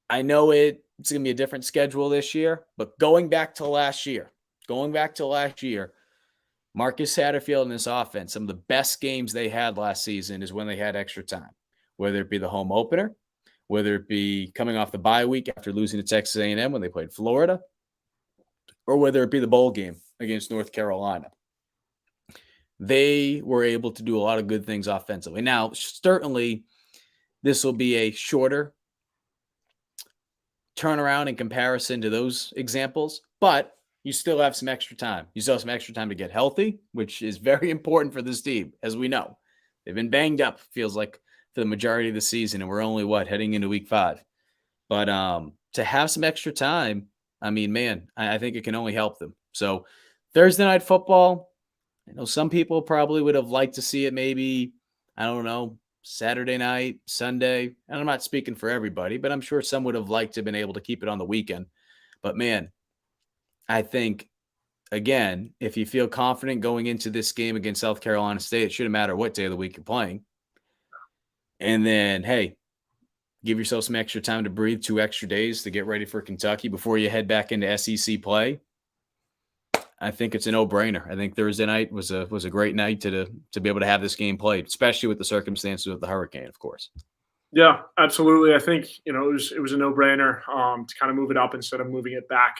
I know it's going to be a different schedule this year, but going back to last year, Marcus Satterfield and this offense, some of the best games they had last season is when they had extra time, whether it be the home opener, whether it be coming off the bye week after losing to Texas A&M when they played Florida, or whether it be the bowl game against North Carolina. They were able to do a lot of good things offensively. Now, certainly, this will be a shorter turnaround in comparison to those examples, but you still have some extra time. You still have some extra time to get healthy, which is very important for this team, as we know. They've been banged up, feels like, for the majority of the season, and we're only, heading into week 5. But to have some extra time, I mean, man, I think it can only help them. So Thursday night football, I know some people probably would have liked to see it maybe, I don't know, Saturday night, Sunday. And I'm not speaking for everybody, but I'm sure some would have liked to have been able to keep it on the weekend. But man, I think, again, if you feel confident going into this game against South Carolina State, it shouldn't matter what day of the week you're playing. And then, hey, give yourself some extra time to breathe, 2 extra days to get ready for Kentucky before you head back into SEC play. I think it's a no-brainer. I think Thursday night was a great night to be able to have this game played, especially with the circumstances of the hurricane, of course. Yeah, absolutely. I think it was a no-brainer to kind of move it up instead of moving it back,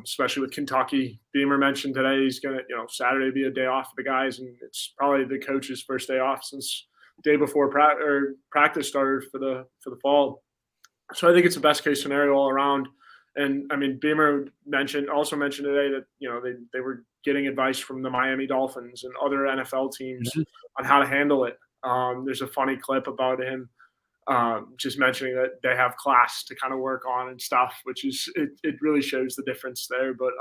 especially with Kentucky. Beamer mentioned today he's going to Saturday be a day off for the guys, and it's probably the coach's first day off since the day before practice started for the fall. So I think it's the best case scenario all around. And I mean, Beamer also mentioned today that they were getting advice from the Miami Dolphins and other NFL teams on how to handle it. There's a funny clip about him just mentioning that they have class to kind of work on and stuff, which is it really shows the difference there. But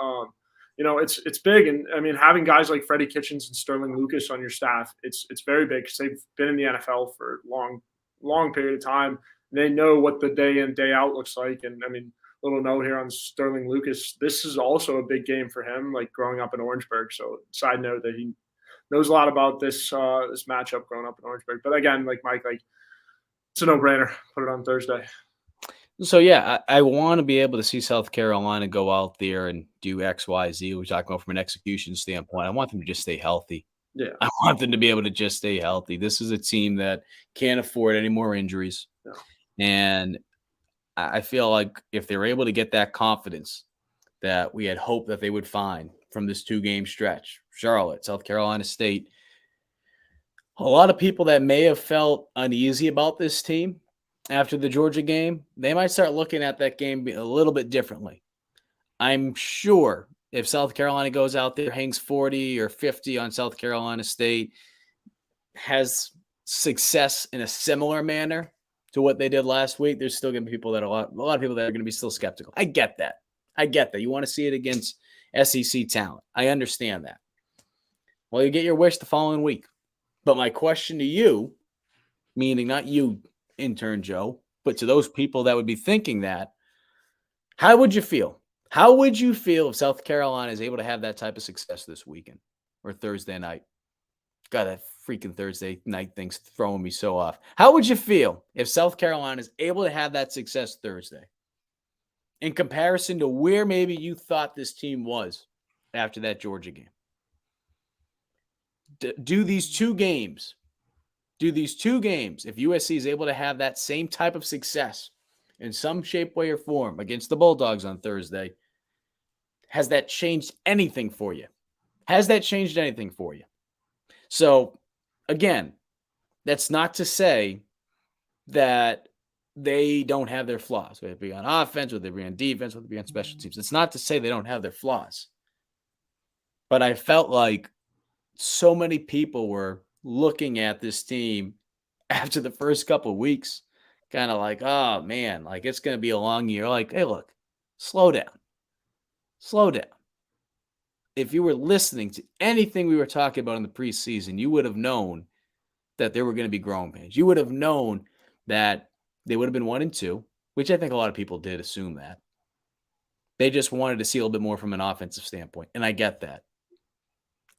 it's big, and I mean, having guys like Freddie Kitchens and Sterling Lucas on your staff, it's very big because they've been in the NFL for a long period of time. They know what the day in, day out looks like, and I mean, little note here on Sterling Lucas. This is also a big game for him, like growing up in Orangeburg. So side note that he knows a lot about this matchup growing up in Orangeburg. But again, like Mike, it's a no-brainer. Put it on Thursday. So yeah, I want to be able to see South Carolina go out there and do X, Y, Z. We're talking about from an execution standpoint. I want them to just stay healthy. Yeah. I want them to be able to just stay healthy. This is a team that can't afford any more injuries. Yeah. And I feel like if they're able to get that confidence that we had hoped that they would find from this 2-game stretch, Charlotte, South Carolina State, a lot of people that may have felt uneasy about this team after the Georgia game, they might start looking at that game a little bit differently. I'm sure if South Carolina goes out there, hangs 40 or 50 on South Carolina State, has success in a similar manner to what they did last week, there's still going to be people that a lot of people that are going to be still skeptical. I get that. You want to see it against SEC talent. I understand that. Well, you get your wish the following week. But my question to you, meaning not you, intern Joe, but to those people that would be thinking that, how would you feel? How would you feel if South Carolina is able to have that type of success this weekend or Thursday night? God, that freaking Thursday night thing's throwing me so off. How would you feel if South Carolina is able to have that success Thursday in comparison to where maybe you thought this team was after that Georgia game? Do these two games, if USC is able to have that same type of success in some shape, way, or form against the Bulldogs on Thursday, has that changed anything for you? So, again, that's not to say that they don't have their flaws, whether it be on offense, whether it be on defense, whether it be on special teams. It's not to say they don't have their flaws. But I felt like so many people were looking at this team after the first couple of weeks, kind of like, oh, man, like it's going to be a long year. Like, hey, look, slow down. If you were listening to anything we were talking about in the preseason, you would have known that there were going to be growing pains. You would have known that they would have been 1-2, which I think a lot of people did assume that. They just wanted to see a little bit more from an offensive standpoint, and I get that.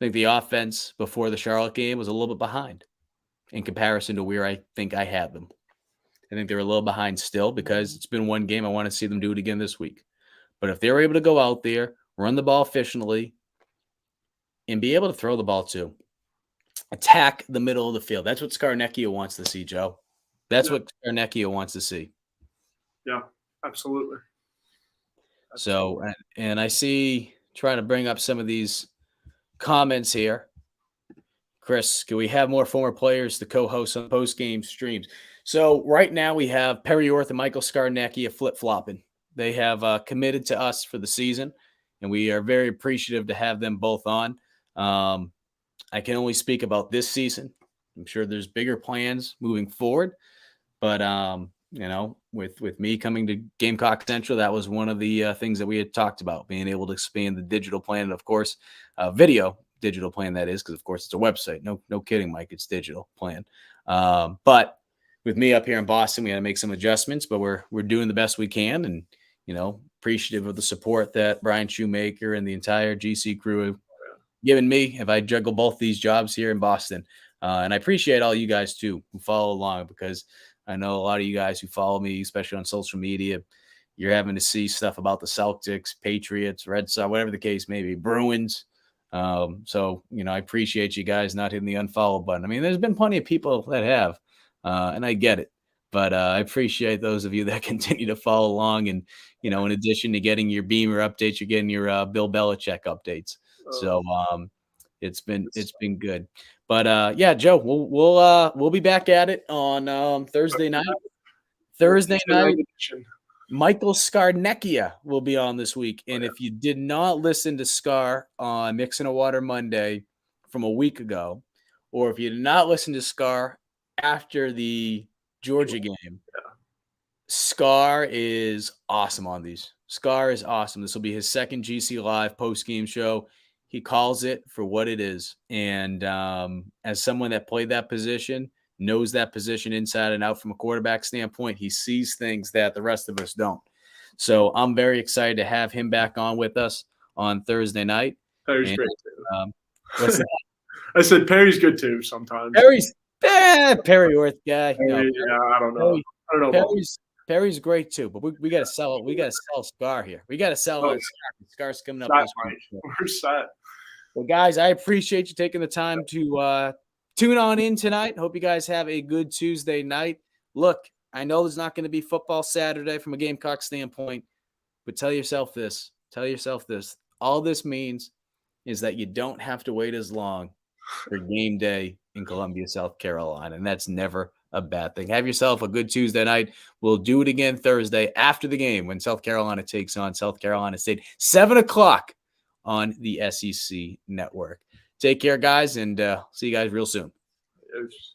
think the offense before the Charlotte game was a little bit behind in comparison to where I think I had them. I think they're a little behind still because it's been one game. I want to see them do it again this week. But if they're able to go out there, run the ball efficiently, and be able to throw the ball too, attack the middle of the field. That's what Scarnecchia wants to see, Joe. That's what Scarnecchia wants to see. Yeah, absolutely. So, and I see, trying to bring up some of these comments here. Chris, can we have more former players to co-host on post-game streams? So right now we have Perry Orth and Michael Scarnecchia flip-flopping. They have committed to us for the season, and we are very appreciative to have them both on. I can only speak about this season. I'm sure there's bigger plans moving forward, but with me coming to Gamecock Central, that was one of the things that we had talked about, being able to expand the digital plan, and of course, video digital plan, that is, because of course it's a website. No kidding, Mike, it's digital plan. But with me up here in Boston, we had to make some adjustments, but we're doing the best we can, and appreciative of the support that Brian Shoemaker and the entire GC crew have given me if I juggle both these jobs here in Boston. And I appreciate all you guys too who follow along, because I know a lot of you guys who follow me, especially on social media, you're having to see stuff about the Celtics, Patriots, Red Sox, whatever the case may be, Bruins. So I appreciate you guys not hitting the unfollow button. I mean, there's been plenty of people that have, and I get it, but I appreciate those of you that continue to follow along. And, in addition to getting your Beamer updates, you're getting your Bill Belichick updates. So it's been good. But yeah, Joe, we'll be back at it on Thursday night. Michael Scarnecchia will be on this week. And if you did not listen to Scar on Mixing a Water Monday from a week ago, or if you did not listen to Scar after the Georgia game, Scar is awesome on these. Scar is awesome. This will be his second GC Live post-game show. He calls it for what it is. And as someone that played that position, knows that position inside and out from a quarterback standpoint, he sees things that the rest of us don't. So I'm very excited to have him back on with us on Thursday night. Perry's great too. What's that? I said Perry's good too sometimes. Perry Orth guy. Perry, I don't know. Perry's great too, but we got to sell it. We got to sell Scar here. We got to sell on Scar. Scar's coming up this week. We're set. Well, guys, I appreciate you taking the time to tune on in tonight. Hope you guys have a good Tuesday night. Look, I know there's not going to be football Saturday from a Gamecock standpoint, but tell yourself this. All this means is that you don't have to wait as long for game day in Columbia, South Carolina, and that's never a bad thing. Have yourself a good Tuesday night. We'll do it again Thursday after the game when South Carolina takes on South Carolina State, 7:00 on the SEC network. Take care, guys, and see you guys real soon. Yes.